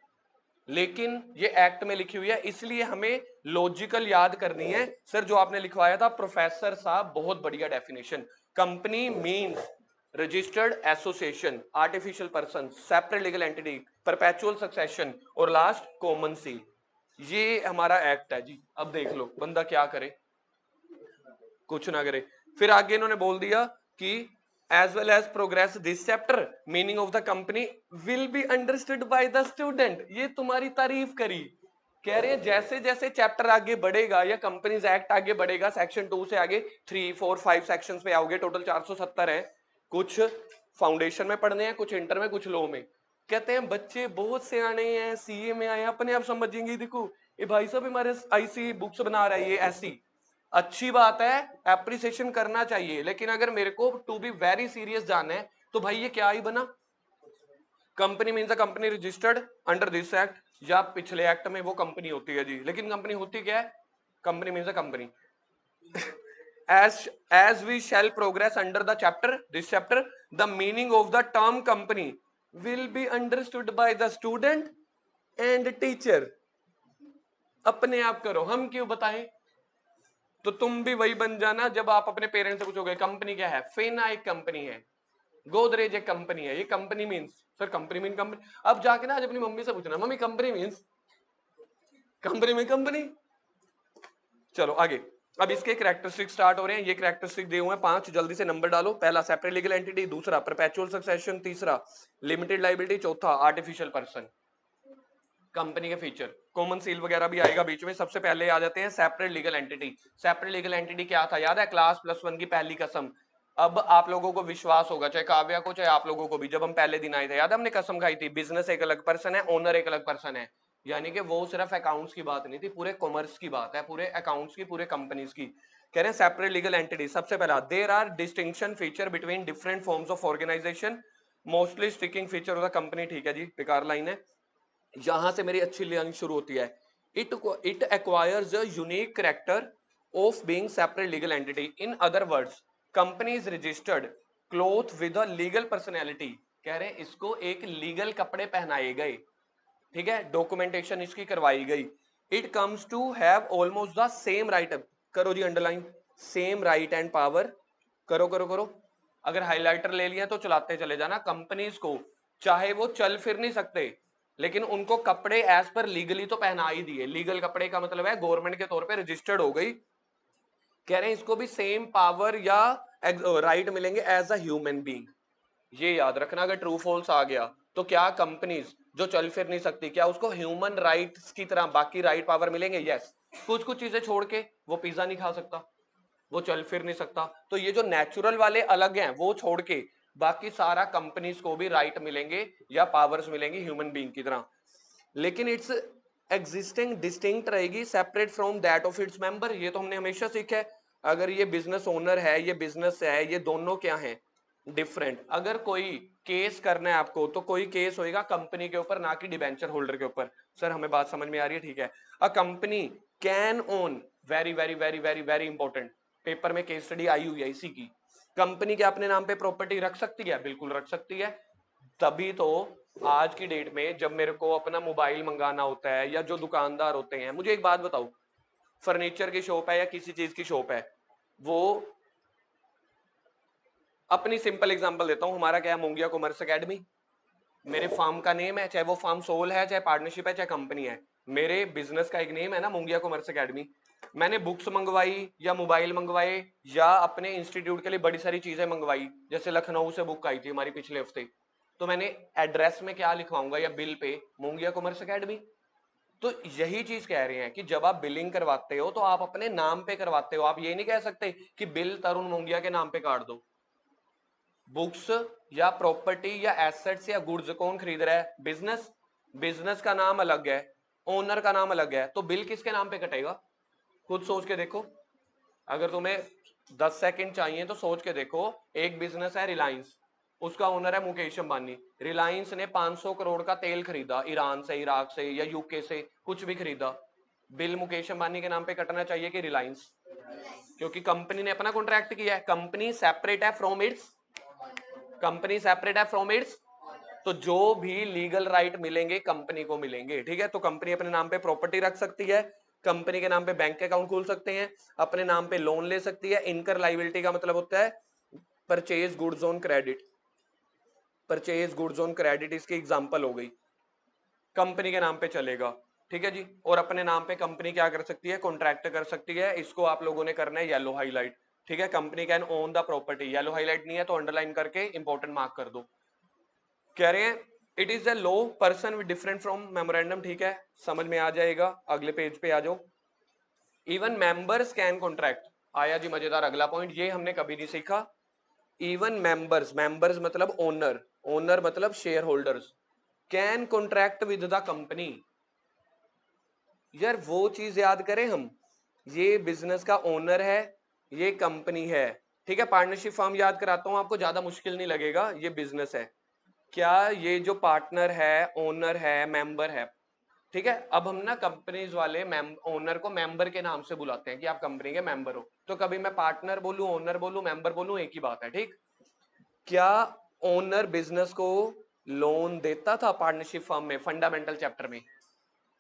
लेकिन ये एक्ट में लिखी हुई है, इसलिए हमें लॉजिकल याद करनी है। सर जो आपने लिखवाया था प्रोफेसर साहब, बहुत बढ़िया definition. Company means registered association, artificial person, separate legal entity, perpetual succession और लास्ट कॉमन सील। ये हमारा एक्ट है जी। अब देख लो बंदा क्या करे, कुछ ना करे। फिर आगे इन्होंने बोल दिया कि as well as progress this chapter meaning of the company will be understood by the student. ये तुम्हारी तारीफ करी। कह रहे हैं जैसे जैसे चैप्टर आगे बढ़ेगा या कंपनीज एक्ट आगे बढ़ेगा, सेक्शन 2 से आगे 3 4 5 सेक्शंस पे आओगे, टोटल 470 है। कुछ फाउंडेशन में पढ़ने हैं, कुछ इंटर में, कुछ लॉ में। कहते हैं बच्चे बहुत सियाने हैं, सीए में आए अपने आप समझेंगे। देखो ये भाई साहब हमारे आईसी बुक्स बना रहा है, ये ऐसी अच्छी बात है, एप्रिसिएशन करना चाहिए। लेकिन अगर मेरे को टू बी वेरी सीरियस जाना है तो भाई ये क्या ही बना? Company means a company registered under this act, या पिछले एक्ट में वो कंपनी होती है जी। लेकिन कंपनी होती क्या है? Company means a company. as we shall progress under the chapter, this chapter, the meaning of the term company will be understood by the student and teacher। अपने आप करो, हम क्यों बताएं? तो तुम भी वही बन जाना जब आप अपने पेरेंट्स से पूछोगे कंपनी क्या है। फेना एक कंपनी है, गोदरेज एक कंपनी है। ये company means, sir company mean company. अब जाके ना आज अपनी मम्मी से पूछना मम्मी कंपनी मींस, कंपनी में कंपनी। चलो आगे। अब इसके कैरेक्टरिस्टिक स्टार्ट हो रहे हैं। ये कैरेक्टरिस्टिक दिए हुए हैं 5, जल्दी से नंबर डालो। पहला सेपरेट लीगल एंटिटी, दूसरा परपेचुअल सक्सेशन, तीसरा लिमिटेड लायबिलिटी, चौथा आर्टिफिशियल पर्सन। कंपनी के फीचर, कॉमन सील वगैरह भी आएगा बीच में। सबसे पहले आ जाते हैं separate legal entity. Separate legal entity क्या था याद है? क्लास +1 की पहली कसम। अब आप लोगों को विश्वास होगा, चाहे काव्या को चाहे आप लोगों को भी, जब हम पहले दिन आए थे याद है हमने कसम खाई थी बिजनेस एक अलग पर्सन है, ओनर एक अलग पर्सन है। यानी कि वो सिर्फ अकाउंट्स की बात नहीं थी, पूरे कॉमर्स की बात है, पूरे अकाउंट्स की, पूरे कंपनीज की। कह रहे हैं सेपरेट लीगल एंटिटी। सबसे पहला, there are distinction feature between different forms of organisation, mostly sticking feature of the company. ठीक है जी, बेकार लाइन है, यहां से मेरी अच्छी लाइन शुरू होती है। It acquires a unique character of being separate legal entity. In other words, company is registered cloth with a legal personality. कह रहे हैं इसको एक लीगल कपड़े पहनाए गए, ठीक है, डॉक्यूमेंटेशन इसकी करवाई गई। It comes to have almost the same right, करो जी underline, same right and power, करो करो करो। अगर हाइलाइटर ले लिया तो चलाते चले जाना। कंपनीज को चाहे वो चल फिर नहीं सकते, लेकिन उनको कपड़े एज पर लीगली तो पहना ही दिए। लीगल कपड़े का मतलब है गवर्नमेंट के तौर पे रजिस्टर्ड हो गई। कह रहे हैं इसको भी सेम पावर या राइट मिलेंगे एज अ ह्यूमन बीइंग। ये याद रखना, अगर ट्रू फॉल्स आ गया तो क्या कंपनीज जो चल फिर नहीं सकती, क्या उसको ह्यूमन राइट्स की तरह बाकी राइट पावर मिलेंगे? यस। कुछ कुछ चीजें छोड़ के, वो पिज्जा नहीं खा सकता, वो चल फिर नहीं सकता, तो ये जो नेचुरल वाले अलग हैं वो छोड़ के बाकी सारा कंपनीज को भी राइट मिलेंगे या पावर्स मिलेंगी ह्यूमन बीइंग की तरह। लेकिन इट्स एग्जिस्टिंग डिस्टिंक्ट रहेगी, separate from that of its member. ये तो हमने हमेशा सीखा है। अगर ये बिजनेस ओनर है, ये बिजनेस है, ये दोनों क्या है? डिफरेंट। अगर कोई केस करना है आपको, तो कोई केस होएगा कंपनी के ऊपर, ना कि डिबेंचर होल्डर के ऊपर। सर हमें बात समझ में आ रही है? ठीक है। A company can own, very very very very very important, paper में केस स्टडी आई हुई है इसी की। कंपनी क्या अपने नाम पे प्रॉपर्टी रख सकती है? बिल्कुल रख सकती है। तभी तो आज की डेट में जब मेरे को अपना मोबाइल मंगाना होता है, या जो दुकानदार होते हैं, मुझे एक बात बताओ, फर्नीचर की शॉप है या किसी चीज की शॉप है, वो अपनी सिंपल एग्जांपल देता हूं, हमारा क्या है, मुंगिया कॉमर्स एकेडमी। मेरे फार्म का नेम है, चाहे वो फार्म सोल है, चाहे पार्टनरशिप है, चाहे कंपनी है, मेरे बिजनेस का एक नेम है ना, मुंगिया कॉमर्स एकेडमी। मैंने बुक्स मंगवाई या मोबाइल मंगवाए या अपने इंस्टीट्यूट के लिए बड़ी सारी चीजें मंगवाई, जैसे लखनऊ से बुक आई थी हमारी पिछले हफ्ते, तो मैंने एड्रेस में क्या लिखवाऊंगा या बिल पे, मुंगिया कॉमर्स एकेडमी। तो यही चीज कह रहे हैं कि जब आप बिलिंग करवाते हो तो आप अपने नाम पे करवाते हो। आप ये नहीं कह सकते कि बिल तरुण मुंगिया के नाम पे काट दो। बुक्स या प्रॉपर्टी या एसेट्स या गुड्स कौन खरीद रहा है? बिजनेस। बिजनेस का नाम अलग है, ओनर का नाम अलग है, तो बिल किसके नाम पे कटेगा? खुद सोच के देखो। अगर तुम्हें 10 सेकंड चाहिए तो सोच के देखो। एक बिजनेस है रिलायंस, उसका ओनर है मुकेश अंबानी। रिलायंस ने 500 करोड़ का तेल खरीदा ईरान से, इराक से या यूके से, कुछ भी खरीदा, बिल मुकेश अंबानी के नाम पे कटना चाहिए कि रिलायंस? क्योंकि कंपनी ने अपना कॉन्ट्रैक्ट किया है। कंपनी सेपरेट है फ्रॉम इट्स, कंपनी सेपरेट है फ्रॉम इट्स, तो जो भी लीगल राइट मिलेंगे कंपनी को मिलेंगे। ठीक है, तो कंपनी अपने नाम पे प्रॉपर्टी रख सकती है, कंपनी के नाम पे बैंक अकाउंट खोल सकते हैं, अपने नाम पे लोन ले सकती है। इनकर लाइबिलिटी का मतलब होता है purchase goods on credit. Purchase goods on credit इसकी एग्जांपल हो गई, कंपनी के नाम पे चलेगा। ठीक है जी। और अपने नाम पे कंपनी क्या कर सकती है? कॉन्ट्रैक्ट कर सकती है। इसको आप लोगों ने करना है येलो हाईलाइट। ठीक है, company can own the property. Yellow highlight नहीं है तो अंडरलाइन करके इंपॉर्टेंट मार्क कर दो। कह रहे हैं it is a low person with different from memorandum. ठीक है, समझ में आ जाएगा। अगले पेज पे आ जाओ। Even members can contract. आया जी मजेदार अगला पॉइंट, ये हमने कभी नहीं सीखा। इवन मेंबर्स, मेंबर्स मतलब ओनर, ओनर मतलब share holders, can contract with the company. यार वो चीज याद करें हम, ये बिजनेस का ओनर है, ये कंपनी है। ठीक है, पार्टनरशिप फॉर्म याद कराता हूं आपको, ज्यादा मुश्किल नहीं लगेगा। ये बिजनेस है, क्या ये जो पार्टनर है, ओनर है, मेंबर है। ठीक है, अब हम ना कंपनीज वाले ओनर को मेंबर के नाम से बुलाते हैं कि आप कंपनी के मेंबर हो, तो कभी मैं पार्टनर बोलूं, ओनर बोलूं, मेंबर बोलूं, एक ही बात है। ठीक, क्या ओनर बिजनेस को लोन देता था पार्टनरशिप फॉर्म में? फंडामेंटल चैप्टर में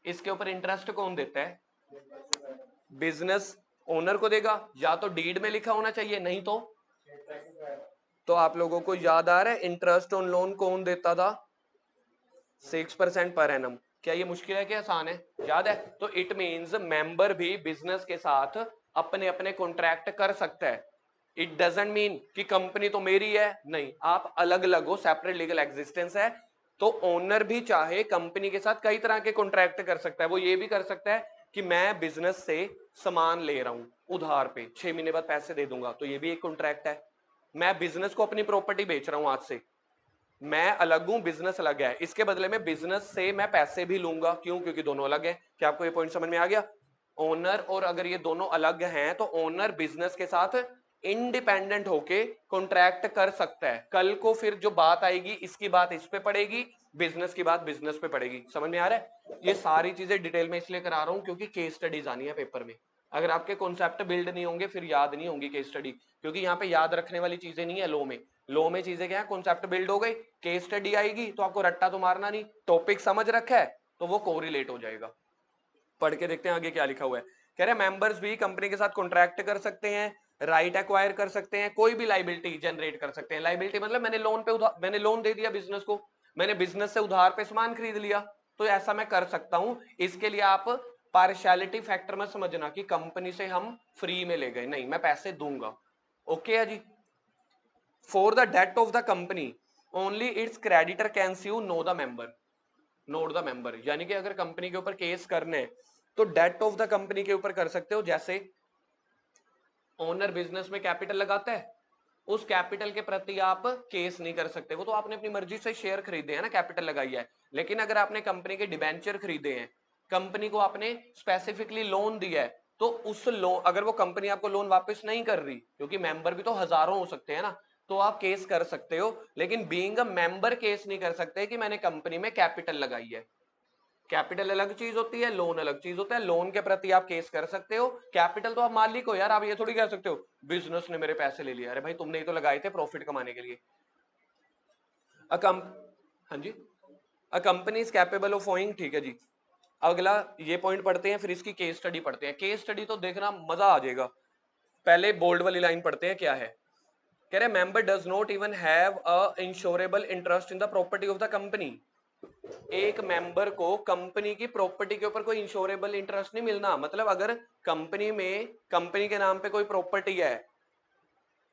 इसके ऊपर इंटरेस्ट कौन देता है? बिजनेस ओनर को देगा, या तो डीड में लिखा होना चाहिए, नहीं तो आप लोगों को याद आ रहा है इंटरेस्ट ऑन लोन कौन देता था? 6% पर एनम। क्या ये मुश्किल है कि आसान है? याद है? तो इट मींस मेंबर भी बिजनेस के साथ अपने अपने कॉन्ट्रैक्ट कर सकता है। इट डजंट मीन कि कंपनी तो मेरी है, नहीं, आप अलग अलग हो, सेपरेट लीगल एग्जिस्टेंस है। तो ओनर भी चाहे कंपनी के साथ कई तरह के कॉन्ट्रैक्ट कर सकता है। वो ये भी कर सकता है कि मैं बिजनेस से सामान ले रहा हूं उधार पे, 6 महीने बाद पैसे दे दूंगा, तो ये भी एक कॉन्ट्रैक्ट है। मैं बिजनेस को अपनी प्रॉपर्टी बेच रहा हूं आज से, मैं अलग हूं, बिजनेस अलग है, इसके बदले में बिजनेस से मैं पैसे भी लूंगा, क्यों? क्योंकि दोनों अलग हैं। क्या आपको ये पॉइंट समझ में आ गया? ओनर और अगर ये दोनों अलग हैं तो ओनर बिजनेस के साथ इंडिपेंडेंट होके कॉन्ट्रैक्ट कर सकता है। कल को फिर जो बात आएगी, इसकी बात इस पे पड़ेगी, बिजनेस की बात बिजनेस पे पड़ेगी। समझ में आ रहा है? ये सारी चीजें डिटेल में इसलिए करा रहा हूं क्योंकि केस स्टडीज आनी है पेपर में। अगर आपके कॉन्सेप्ट बिल्ड नहीं होंगे फिर याद नहीं होंगी केस स्टडी, क्योंकि यहाँ पे याद रखने वाली चीजें नहीं है। लो में चीजें क्या है? कॉन्सेप्ट बिल्ड हो गई, केस स्टडी आएगी तो आपको रट्टा तो मारना नहीं, टॉपिक समझ रखा है तो वो कोरिलेट हो जाएगा। पढ़ के देखते हैं आगे क्या लिखा हुआ है। कह रहे मेंबर्स भी कंपनी के साथ कॉन्ट्रैक्ट कर सकते हैं, राइट एक्वायर कर सकते हैं, कोई भी लाइबिलिटी जनरेट कर सकते हैं। लाइबिलिटी मतलब मैंने लोन दे दिया बिजनेस को, मैंने बिजनेस से उधार पे सामान खरीद लिया, तो ऐसा मैं कर सकता हूं। इसके लिए आप पार्शियलिटी फैक्टर में समझना कि कंपनी से हम फ्री में ले गए, नहीं, मैं पैसे दूंगा। ओके है जी। For the debt of the company only its creditor can sue no the member, not the member. यानी कि अगर कंपनी के ऊपर केस करने तो डेट ऑफ द कंपनी के ऊपर कर सकते हो। जैसे ओनर बिजनेस में कैपिटल लगाता है, उस कैपिटल के प्रति आप केस नहीं कर सकते, वो तो आपने अपनी मर्जी से शेयर खरीदे हैं ना, कैपिटल लगाई है। लेकिन अगर आपने कंपनी के डिबेंचर खरीदे हैं, कंपनी को आपने स्पेसिफिकली लोन दिया है, तो उस लोन, अगर वो कंपनी आपको लोन वापस नहीं कर रही, क्योंकि मेंबर भी तो हजारों हो सकते हैं ना, तो आप केस कर सकते हो। लेकिन बीइंग अ मेंबर केस नहीं कर सकते कि मैंने कंपनी में कैपिटल लगाई है। कैपिटल अलग चीज होती है, लोन अलग चीज होता है। लोन के प्रति आप केस कर सकते हो, कैपिटल तो आप मालिक हो यार, आप ये थोड़ी कह सकते हो बिजनेस ने मेरे पैसे ले लिया। अरे भाई तुमने ही तो लगाए थे प्रॉफिट कमाने के लिए। अ कम हाँ जी, a company is capable of owing, ठीक है जी। अगला ये पॉइंट पढ़ते हैं, फिर इसकी केस स्टडी पढ़ते हैं। केस स्टडी तो देखना मजा आ जाएगा। पहले बोल्ड वाली लाइन पढ़ते हैं, क्या है? कह रहे member does not even have a insurable interest in the property of the company. एक मेंबर को कंपनी की प्रॉपर्टी के ऊपर कोई इंश्योरेबल इंटरेस्ट नहीं मिलना। मतलब अगर कंपनी में, कंपनी के नाम पे कोई प्रॉपर्टी है,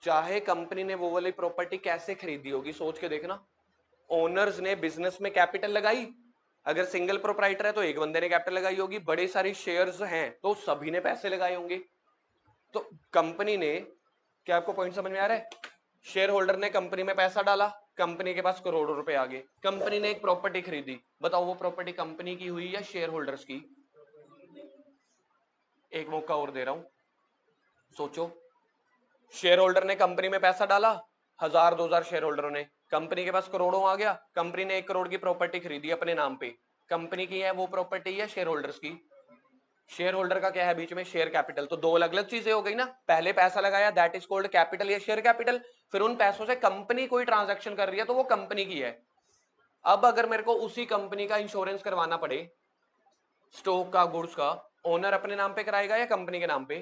चाहे कंपनी ने वो वाली प्रॉपर्टी कैसे खरीदी होगी, सोच के देखना। ओनर्स ने बिजनेस में कैपिटल लगाई, अगर सिंगल प्रोप्राइटर है तो एक बंदे ने कैपिटल लगाई होगी, बड़े सारे शेयर्स हैं तो सभी ने पैसे लगाए होंगे। तो कंपनी ने, क्या आपको पॉइंट समझ में आ रहा है? शेयर होल्डर ने कंपनी में पैसा डाला, कंपनी के पास करोड़ों रुपए आ गए, कंपनी ने एक प्रॉपर्टी खरीदी, बताओ वो प्रॉपर्टी कंपनी की हुई या शेयर होल्डर्स की? एक मौका और दे रहा हूं, सोचो। शेयर होल्डर ने कंपनी में पैसा डाला, 1000 2000 शेयर होल्डरों ने, कंपनी के पास करोड़ों आ गया, कंपनी ने 1 करोड़ की प्रॉपर्टी खरीदी अपने नाम पे, कंपनी की है वो प्रॉपर्टी या शेयर होल्डर्स की? शेयर होल्डर का क्या है बीच में? Share capital. तो दो अलग अलग चीजें हो गई ना। पहले पैसा लगाया, दैट इज कॉल्ड कैपिटल या शेयर कैपिटल। फिर उन पैसों से कंपनी कोई ट्रांजैक्शन कर रही है तो वो कंपनी की है। अब अगर मेरे को उसी कंपनी का इंश्योरेंस करवाना पड़े, स्टॉक का, गुड्स का, ओनर अपने नाम पे कराएगा या कंपनी के नाम पे?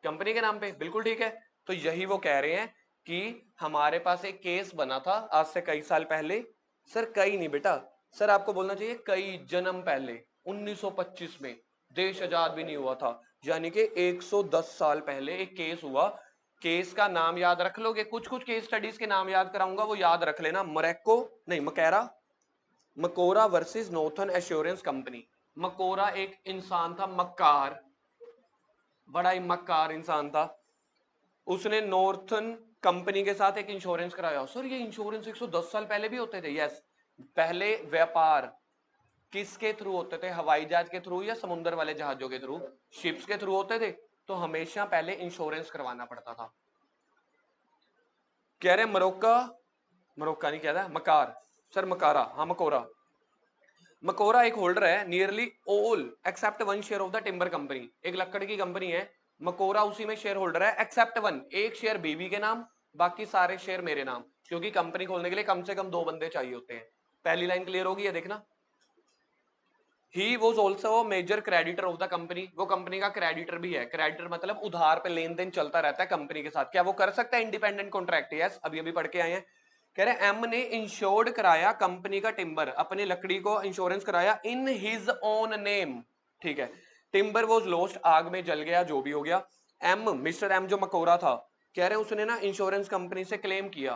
कंपनी के नाम पे, बिल्कुल ठीक है। तो यही वो कह रहे हैं कि हमारे पास एक केस बना था आज से कई साल पहले। सर कई नहीं बेटा, सर आपको बोलना चाहिए कई जन्म पहले, 1925 में, देश आजाद भी नहीं हुआ था, यानी कि 110 साल पहले एक केस हुआ। केस का नाम याद रख लोगे, कुछ कुछ केस स्टडीज के नाम याद कराऊंगा, वो याद रख लेना। मरैको नहीं, मकैरा, मकोरा वर्सेस नॉर्थन एश्योरेंस कंपनी। मकोरा एक इंसान था, मक्कार, बड़ा ही मक्कार इंसान था। उसने नॉर्थन कंपनी के साथ एक इंश्योरेंस कराया। सर ये इंश्योरेंस 110 साल पहले भी होते थे? यस। पहले व्यापार किसके थ्रू होते थे? हवाई जहाज के थ्रू या समुद्र वाले जहाजों के थ्रू? शिप्स के थ्रू होते थे। तो हमेशा पहले इंश्योरेंस करवाना पड़ता था। कह रहे मरोक्का, मरोक्का नहीं कह रहा, मकार, सर मकारा, हाँ मकोरा। मकोरा एक होल्डर है nearly all except one share of the timber company. एक लकड़ की कंपनी है, मकोरा उसी में शेयर होल्डर है, एक्सेप्ट वन, एक शेयर बीवी के नाम, बाकी सारे शेयर मेरे नाम। क्योंकि कंपनी खोलने के लिए कम से कम 2 बंदे चाहिए होते हैं। पहली लाइन क्लियर होगी, है देखना। He was also major creditor of the company, वो कंपनी का क्रेडिटर भी है। क्रेडिटर मतलब उधार पे लेन देन चलता रहता है कंपनी के साथ। क्या वो कर सकता है इंडिपेंडेंट कॉन्ट्रैक्ट? यस, अभी अभी पढ़ के आए हैं। कह रहे एम ने इंश्योर्ड कराया कंपनी का टिम्बर, अपनी लकड़ी को इंश्योरेंस कराया इन हिज ओन नेम, ठीक है। टिम्बर वॉज लॉस्ट, आग में जल गया, जो भी हो गया। एम, मिस्टर एम जो मकोरा था, कह रहे उसने ना इंश्योरेंस कंपनी से क्लेम किया,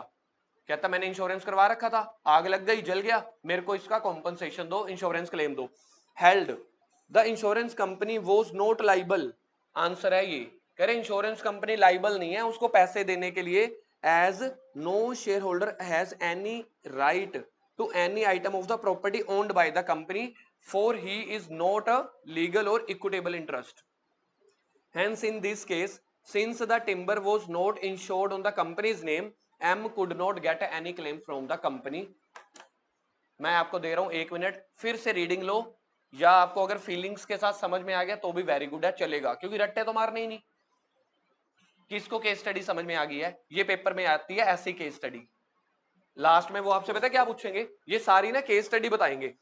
कहता मैंने इंश्योरेंस करवा रखा था, आग लग गई, जल गया, मेरे को इसका कॉम्पनसेशन दो, इंश्योरेंस क्लेम दो। Held the insurance company was not liable, answer है ये। कह रहे इंश्योरेंस कंपनी लाइबल नहीं है उसको पैसे देने के लिए, as no shareholder has any right to any item of the property owned by the company, for he is not a legal or equitable interest. Hence in this case, since the timber was not insured on the company's name, M could not get any claim from the company. मैं आपको दे रहा हूं 1 minute, फिर से reading लो, या आपको अगर feelings के साथ समझ में आ गया तो भी वेरी गुड है, चलेगा, क्योंकि रट्टे तो मारने ही नहीं। किसको केस स्टडी समझ में आ गई है? ये पेपर में आती है ऐसी केस स्टडी। लास्ट में वो आपसे पता है क्या पूछेंगे? ये सारी ना केस स्टडी बताएंगे।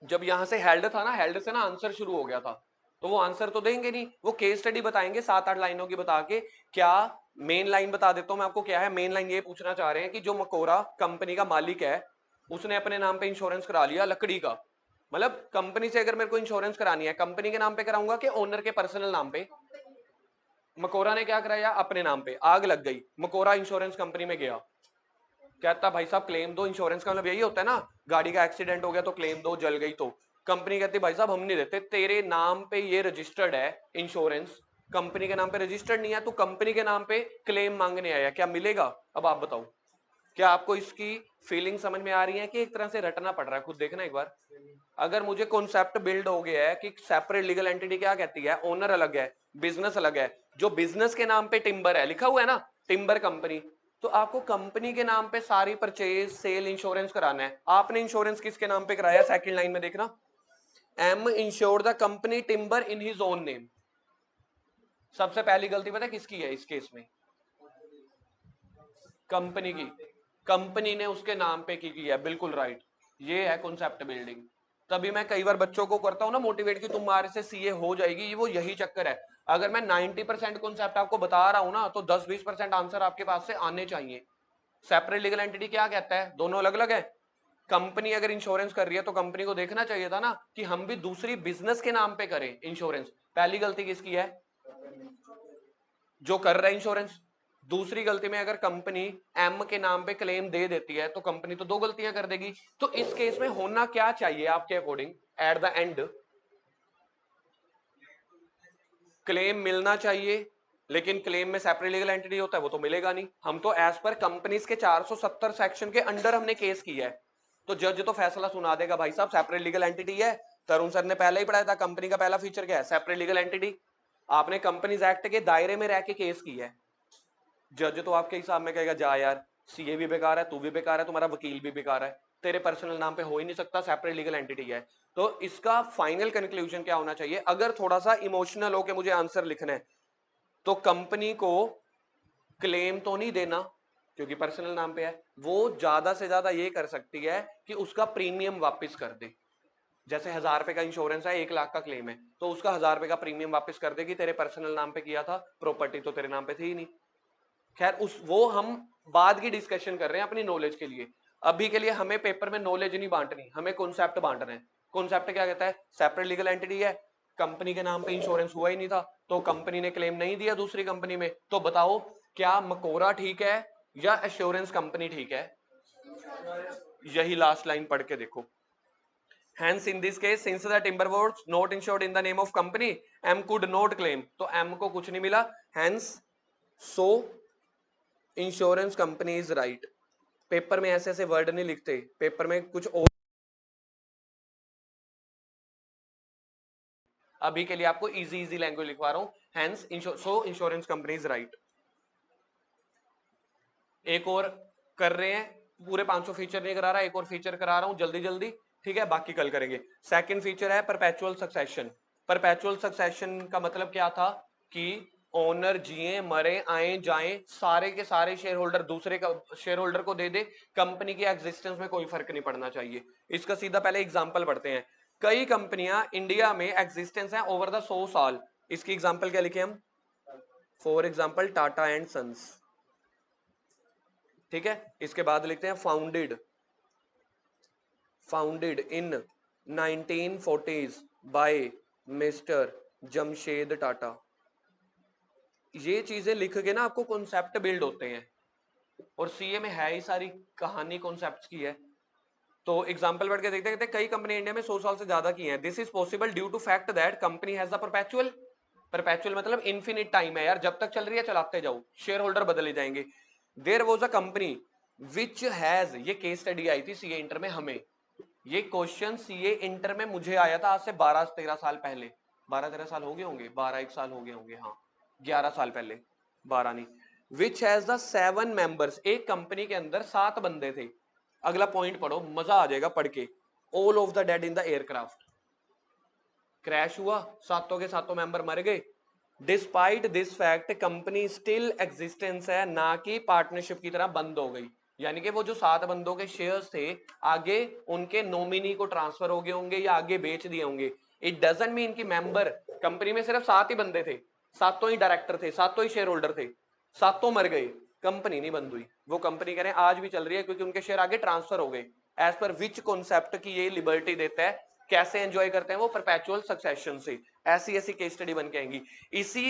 जब यहां से हेल्ड था ना, हेल्ड से ना आंसर शुरू हो गया था, तो वो आंसर तो देंगे नहीं, वो केस स्टडी बताएंगे 7-8 लाइनों की बता के। क्या मेन लाइन बता देता हूं मैं आपको, क्या है मेन लाइन? ये पूछना चाह रहे हैं कि जो मकोरा कंपनी का मालिक है, उसने अपने नाम पे इंश्योरेंस करा लिया लकड़ी का। मतलब कंपनी से अगर मेरे को इंश्योरेंस करानी है, कंपनी के नाम पे कराऊंगा कि ओनर के पर्सनल नाम पे? मकोरा ने क्या कराया? अपने नाम पे। आग लग गई, मकोरा इंश्योरेंस कंपनी में गया, कहता भाई साहब क्लेम दो। इंश्योरेंस का मतलब यही होता है ना, गाड़ी का एक्सीडेंट हो गया तो क्लेम दो, जल गई तो। कंपनी कहती भाई साहब हम नहीं देते, तेरे नाम पे ये रजिस्टर्ड है इंश्योरेंस, कंपनी के नाम पे रजिस्टर्ड नहीं है, तो कंपनी के नाम पे क्लेम मांगने आया, क्या मिलेगा? अब आप बताओ, क्या आपको इसकी फीलिंग समझ में आ रही है कि एक तरह से रटना पड़ रहा है? खुद देखना एक बार। अगर मुझे कॉन्सेप्ट बिल्ड हो गया है कि सेपरेट लीगल एंटिटी क्या कहती है, ओनर अलग है, बिजनेस अलग है, जो बिजनेस के नाम पे टिम्बर है लिखा हुआ है ना, टिम्बर कंपनी, तो आपको कंपनी के नाम पे सारी परचेज सेल इंश्योरेंस कराना है। आपने इंश्योरेंस किसके नाम पे कराया? सेकंड लाइन में देखना, am insured the company timber in his own name. सबसे पहली गलती पता है किसकी है इस केस में? कंपनी की। कंपनी ने उसके नाम पे की है, बिल्कुल राइट। ये है कॉन्सेप्ट बिल्डिंग। तभी मैं कई बार बच्चों को करता हूं ना मोटिवेट कि तुम्हारे से सीए हो जाएगी, वो यही चक्कर है। अगर मैं 90% कॉन्सेप्ट आपको बता रहा हूं ना, तो 10-20% आंसर आपके पास से आने चाहिए। सेपरेट लीगल एंटिटी क्या कहता है? दोनों अलग अलग है। कंपनी अगर इंश्योरेंस कर रही है तो कंपनी को देखना चाहिए था ना कि हम भी दूसरी बिजनेस के नाम पे करें इंश्योरेंस। पहली गलती किसकी है? जो कर रहा है इंश्योरेंस। दूसरी गलती में अगर कंपनी एम के नाम पे क्लेम दे देती है तो कंपनी तो 2 गलतियां कर देगी। तो इस केस में होना क्या चाहिए आपके according? At the end claim मिलना चाहिए, लेकिन क्लेम में सेपरेट लीगल एंटिटी होता है, वो तो मिलेगा नहीं। हम तो एज पर कंपनीज के 470 सेक्शन के अंडर हमने केस किया है, तो जज तो फैसला सुना देगा भाई साहब सेपरेट लीगल एंटिटी है। तरुण सर ने पहले ही पढ़ाया था, कंपनी का पहला फीचर क्या है? Separate legal entity. आपने कंपनीज एक्ट के दायरे में रह के केस किया है, जज तो आपके हिसाब में कहेगा जा यार, सीए भी बेकार है, तू भी बेकार है, तुम्हारा वकील भी बेकार है, तेरे पर्सनल नाम पे हो ही नहीं सकता, सेपरेट लीगल एंटिटी है। तो इसका फाइनल कंक्लूजन क्या होना चाहिए? अगर थोड़ा सा इमोशनल हो के मुझे आंसर लिखना है, तो कंपनी को क्लेम तो नहीं देना क्योंकि पर्सनल नाम पे है, वो ज्यादा से ज्यादा ये कर सकती है कि उसका प्रीमियम वापस कर दे। जैसे 1000 रुपए का इंश्योरेंस है, 1 लाख का क्लेम है, तो उसका 1000 रुपए का प्रीमियम वापस कर दे कि तेरे पर्सनल नाम पे किया था, प्रॉपर्टी तो तेरे नाम पे थी ही नहीं। खैर उस वो हम बाद की डिस्कशन कर रहे हैं अपनी नॉलेज के लिए। अभी के लिए हमें पेपर में नॉलेज नहीं बांटनी, हमें कॉन्सेप्ट बांटना है। कॉन्सेप्ट क्या कहता है? सेपरेट लीगल एंटिटी है, कंपनी के नाम पे इंश्योरेंस हुआ ही नहीं था, तो कंपनी ने क्लेम नहीं दिया दूसरी कंपनी में, तो बताओ क्या मकोरा ठीक है या एश्योरेंस कंपनी ठीक है? यही लास्ट लाइन पढ़ के देखो। Hence in this case, since the timber was not insured in the name of company, M could not claim, तो M को कुछ नहीं मिला। Hence so insurance company is right. Paper में ऐसे ऐसे वर्ड नहीं लिखते, पेपर में कुछ और। अभी के लिए आपको इजी इजी लैंग्वेज लिखवा रहा हूं। Hence so insurance company is right. एक और कर रहे हैं, पूरे 500 फीचर नहीं करा रहा, एक और फीचर करा रहा हूं जल्दी जल्दी, ठीक है, बाकी कल करेंगे। सेकंड फीचर है परपेचुअल सक्सेशन। परपेचुअल सक्सेशन का मतलब क्या था कि ओनर जिए मरे आए जाए सारे के सारे शेयर होल्डर दूसरे शेयर होल्डर को दे दे, कंपनी की एग्जिस्टेंस में कोई फर्क नहीं पड़ना चाहिए। इसका सीधा पहले एग्जांपल पढ़ते हैं। कई कंपनियां इंडिया में एग्जिस्टेंस है ओवर द 100 साल। इसकी एग्जांपल क्या लिखे हम? For example Tata and sons, ठीक है। इसके बाद लिखते हैं founded, founded in 1940s by mister Jamshed Tata. ये चीजें लिख के ना आपको कॉन्सेप्ट बिल्ड होते हैं, और सीए में है ही सारी कहानी कॉन्सेप्ट्स की है। तो एग्जांपल पढ़ के देखते हैं, कई कंपनी इंडिया में 100 साल से ज्यादा की हैं। This is possible due to fact that company has the perpetual, perpetual मतलब इन्फिनिट टाइम है यार, जब तक चल रही है चलाते जाओ, शेयर होल्डर बदले जाएंगे। There was a company which has, ये केस स्टडी आई थी सीए इंटर में हमें, ये क्वेश्चन सीए इंटर में मुझे आया था आज से 12-13 साल पहले, 12-13 साल हो गए होंगे, 12-1 साल हो गए होंगे, हाँ 11 साल पहले, 12 नहीं। विच हैज द 7 मेंबर्स, एक कंपनी के अंदर 7 बंदे थे। अगला पॉइंट पढ़ो, मजा आ जाएगा पढ़ के। All of the dead in the aircraft, crash हुआ, सातों के सातों मेंबर मर गए। Despite this fact company still existence है, ना कि पार्टनरशिप की तरह बंद हो गई। यानी कि वो जो 7 बंदों के शेयर्स थे आगे उनके नॉमिनी को ट्रांसफर हो गए होंगे या आगे बेच दिए होंगे। इट डजंट मीन कि मेंबर, कंपनी में सिर्फ 7 ही बंदे थे, सातों ही डायरेक्टर थे, सातों ही शेयर होल्डर थे, सातों मर गए, कंपनी नहीं बंद हुई। वो कंपनी कह रहे हैं आज भी चल रही है क्योंकि उनके शेयर आगे ट्रांसफर हो गए। एज पर विच कॉन्सेप्ट की ये लिबर्टी देता है, कैसे एंजॉय करते हैं वो, परपेचुअल सक्सेशन से। ऐसी ऐसी केस स्टडी बन के आएंगी। इसी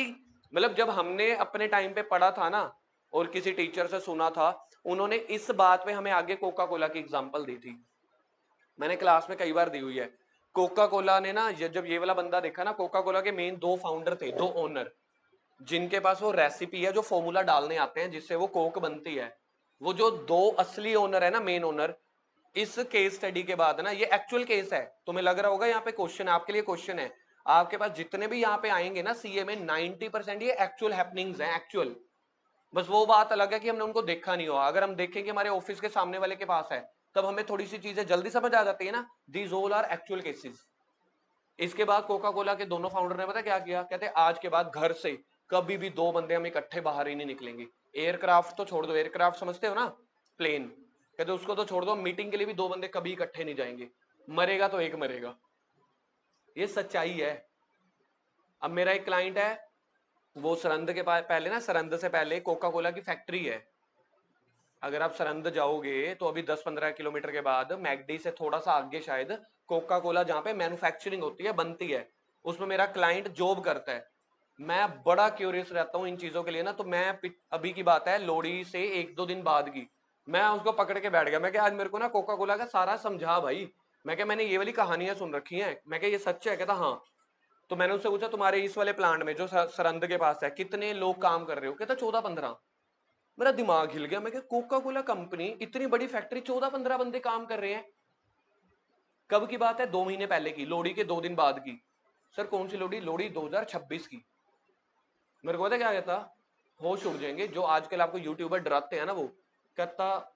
मतलब जब हमने अपने टाइम पे पढ़ा था ना और किसी टीचर से सुना था, उन्होंने इस बात पे हमें आगे कोका कोला की एग्जांपल दी थी, मैंने क्लास में कई बार दी हुई है। कोका कोला ने ना, जब ये वाला बंदा देखा ना, कोका कोला के मेन 2 फाउंडर थे, 2 ओनर, जिनके पास वो रेसिपी है जो फॉर्मूला डालने आते हैं जिससे वो कोक बनती है। वो जो 2 असली ओनर है ना, मेन ओनर, इस केस स्टडी के बाद ना, ये एक्चुअल केस है, तुम्हें लग रहा होगा यहाँ पे क्वेश्चन, आपके लिए क्वेश्चन है, आपके पास जितने भी यहाँ पे आएंगे ना सीए में 90% ये एक्चुअल हैपनिंग्स हैं, एक्चुअल। बस वो बात अलग है कि हमने उनको देखा नहीं हुआ, अगर हम देखें कि हमारे ऑफिस के सामने वाले के पास है तब हमें थोड़ी सी चीजें जल्दी समझ आ जाती है ना। These all are actual cases. इसके बाद कोका कोला के दोनों फाउंडर ने पता क्या किया, कहते आज के बाद घर से कभी भी 2 बंदे हम इकट्ठे बाहर ही नहीं निकलेंगे। एयरक्राफ्ट तो छोड़ दो, एयरक्राफ्ट समझते हो ना, प्लेन, कहते उसको तो छोड़ दो, मीटिंग के लिए भी 2 बंदे कभी इकट्ठे नहीं जाएंगे, मरेगा तो एक मरेगा। ये सच्चाई है। अब मेरा एक क्लाइंट है, वो सरंद के पास, पहले ना सरंद से पहले कोका कोला की फैक्ट्री है। अगर आप सरंद जाओगे तो अभी 10-15 किलोमीटर के बाद मैगडी से थोड़ा सा आगे शायद कोका कोला जहाँ पे मैन्युफैक्चरिंग होती है, बनती है, उसमें मेरा क्लाइंट जॉब करता है। मैं बड़ा क्यूरियस रहता हूँ इन चीजों के लिए ना, तो मैं अभी की बात है, लोहड़ी से 1-2 दिन बाद की, मैं उसको पकड़ के बैठ गया, मैं क्या आज मेरे को ना कोका कोला का सारा समझा भाई। मैं क्या मैंने ये वाली कहानियां सुन रखी हैं, मैं क्या ये सच है, कहता हाँ। तो मैंने उससे पूछा तुम्हारे इस वाले प्लांट में जो सरंद के पास है कितने लोग काम कर रहे हो, कहता 14-15। मेरा दिमाग हिल गया, मैं क्या कोका कोला कंपनी इतनी बड़ी फैक्ट्री, 14-15 बंदे काम कर रहे हैं। कब की बात है, 2 महीने पहले की, लोहड़ी के 2 दिन बाद की। सर कौन सी लोहड़ी, लोहड़ी 2026 की। मेरे को पता क्या कहता, होश उड़ जाएंगे जो आजकल आपको यूट्यूबर डराते हैं ना, वो कहता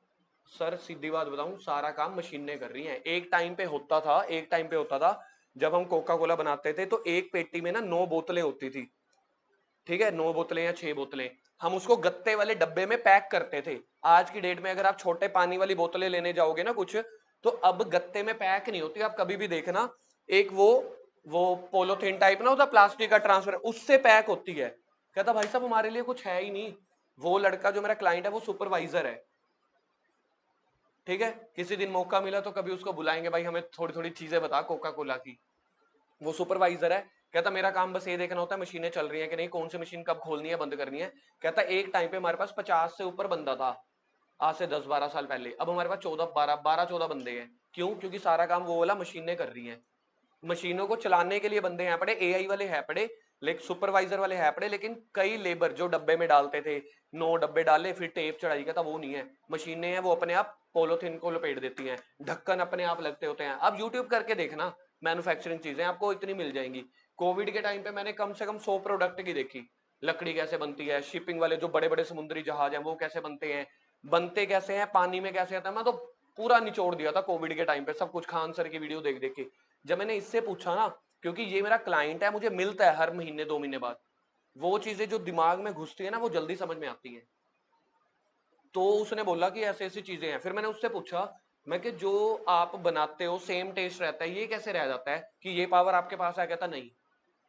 सर सीधी बात बताऊं, सारा काम मशीनें कर रही हैं। एक टाइम पे होता था, एक टाइम पे होता था जब हम कोका कोला बनाते थे तो एक पेटी में ना 9 बोतलें होती थी, ठीक है, 9 बोतलें या 6 बोतलें, हम उसको गत्ते वाले डब्बे में पैक करते थे। आज की डेट में अगर आप छोटे पानी वाली बोतलें लेने जाओगे ना कुछ, तो अब गत्ते में पैक नहीं होती, आप कभी भी देखना, एक वो पोलोथीन टाइप ना होता, प्लास्टिक का ट्रांसफर, उससे पैक होती है। कहता भाई साहब हमारे लिए कुछ है ही नहीं। वो लड़का जो मेरा क्लाइंट है वो सुपरवाइजर है, ठीक है, किसी दिन मौका मिला तो कभी उसको बुलाएंगे, भाई हमें थोड़ी थोड़ी चीजें बता कोका कोला की। वो सुपरवाइजर है, कहता मेरा काम बस ये देखना होता है मशीनें चल रही हैं कि नहीं, कौन सी मशीन कब खोलनी है बंद करनी है। कहता एक टाइम पे हमारे पास 50 से ऊपर बंदा था, आज से 10-12 साल पहले, अब हमारे पास 14-12 14 बंदे हैं। क्यों, क्योंकि सारा काम वो वाला मशीनें कर रही हैं। मशीनों को चलाने के लिए बंदे हैं पड़े, एआई वाले हैं पड़े, लेकिन सुपरवाइजर वाले हैं पड़े, लेकिन कई लेबर जो डब्बे में डालते थे, 9 डब्बे डाले फिर टेप चढ़ाई, कहता वो नहीं है। मशीनें हैं वो अपने आप पोलोथीन को लपेट देती हैं, ढक्कन अपने आप लगते होते हैं। अब यूट्यूब करके देखना, मैन्युफैक्चरिंग चीजें आपको इतनी मिल जाएंगी। कोविड के टाइम पे मैंने कम से कम 100 प्रोडक्ट की देखी, लकड़ी कैसे बनती है, शिपिंग वाले जो बड़े बड़े समुद्री जहाज हैं वो कैसे बनते हैं, बनते कैसे हैं, पानी में कैसे आता है, मैं तो पूरा निचोड़ दिया था कोविड के टाइम पे सब कुछ, खान सर की वीडियो देख देख के। जब मैंने इससे पूछा ना, क्योंकि ये मेरा क्लाइंट है, मुझे मिलता है हर महीने 2 महीने बाद, वो चीजें जो दिमाग में घुसती है ना वो जल्दी समझ में आती है। तो उसने बोला कि ऐसे ऐसी चीजें हैं। फिर मैंने उससे पूछा, मैं कि जो आप बनाते हो सेम टेस्ट रहता है, ये कैसे रह जाता है कि ये पावर आपके पास है, कहता नहीं।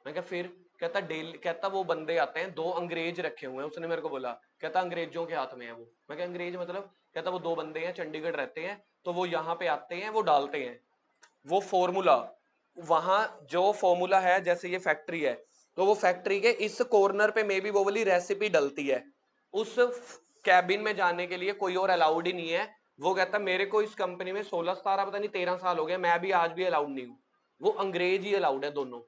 मैं क्या फिर, कहता डेली, कहता वो बंदे आते हैं, 2 अंग्रेज रखे हुए हैं, उसने मेरे को बोला, कहता अंग्रेजों के हाथ में है वो। मैं क्या अंग्रेज मतलब, कहता वो 2 बंदे हैं चंडीगढ़ रहते हैं, तो वो यहाँ पे आते हैं, वो डालते हैं वो फॉर्मूला, वहां जो फॉर्मूला है, जैसे ये फैक्ट्री है तो वो फैक्ट्री के इस कॉर्नर पे मे बी वो वाली रेसिपी डलती है, उस कैबिन में जाने के लिए कोई और अलाउड ही नहीं है। वो कहता मेरे को इस कंपनी में 16-17 पता नहीं 13 साल हो गए, मैं भी आज भी अलाउड नहीं हूँ, वो अंग्रेज ही अलाउड है दोनों।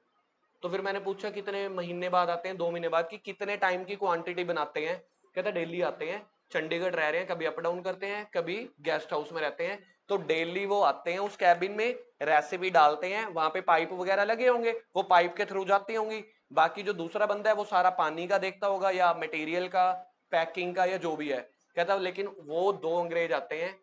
तो फिर मैंने पूछा कितने महीने बाद आते हैं, 2 महीने बाद, कि कितने टाइम की क्वांटिटी बनाते हैं, कहता डेली आते हैं, चंडीगढ़ रह रहे हैं, कभी अप डाउन करते हैं, कभी गेस्ट हाउस में रहते हैं, तो डेली वो आते हैं उस कैबिन में, रेसिपी डालते हैं, वहां पे पाइप वगैरह लगे होंगे, वो पाइप के थ्रू जाती होंगी। बाकी जो दूसरा बंदा है वो सारा पानी का देखता होगा या मटेरियल का, पैकिंग का, या जो भी है। कहता लेकिन वो दो अंग्रेज आते हैं,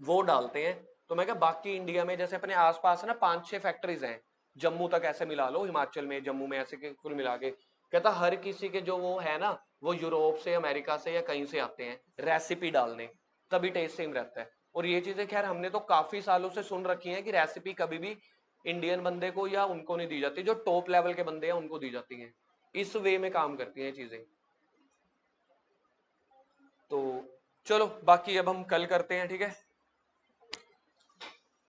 वो डालते हैं। तो मैं क्या बाकी इंडिया में जैसे अपने आसपास ना 5-6 फैक्ट्रीज हैं, जम्मू तक ऐसे मिला लो, हिमाचल में, जम्मू में, ऐसे के कुल मिला के कहता हर किसी के जो वो है ना, वो यूरोप से, अमेरिका से, या कहीं से आते हैं रेसिपी डालने, तभी टेस्ट सेम रहता है। और ये चीजें खैर हमने तो काफी सालों से सुन रखी हैं कि रेसिपी कभी भी इंडियन बंदे को या उनको नहीं दी जाती, जो टॉप लेवल के बंदे हैं उनको दी जाती हैं। इस वे में काम करती हैं चीजें। तो चलो बाकी अब हम कल करते हैं, ठीक है।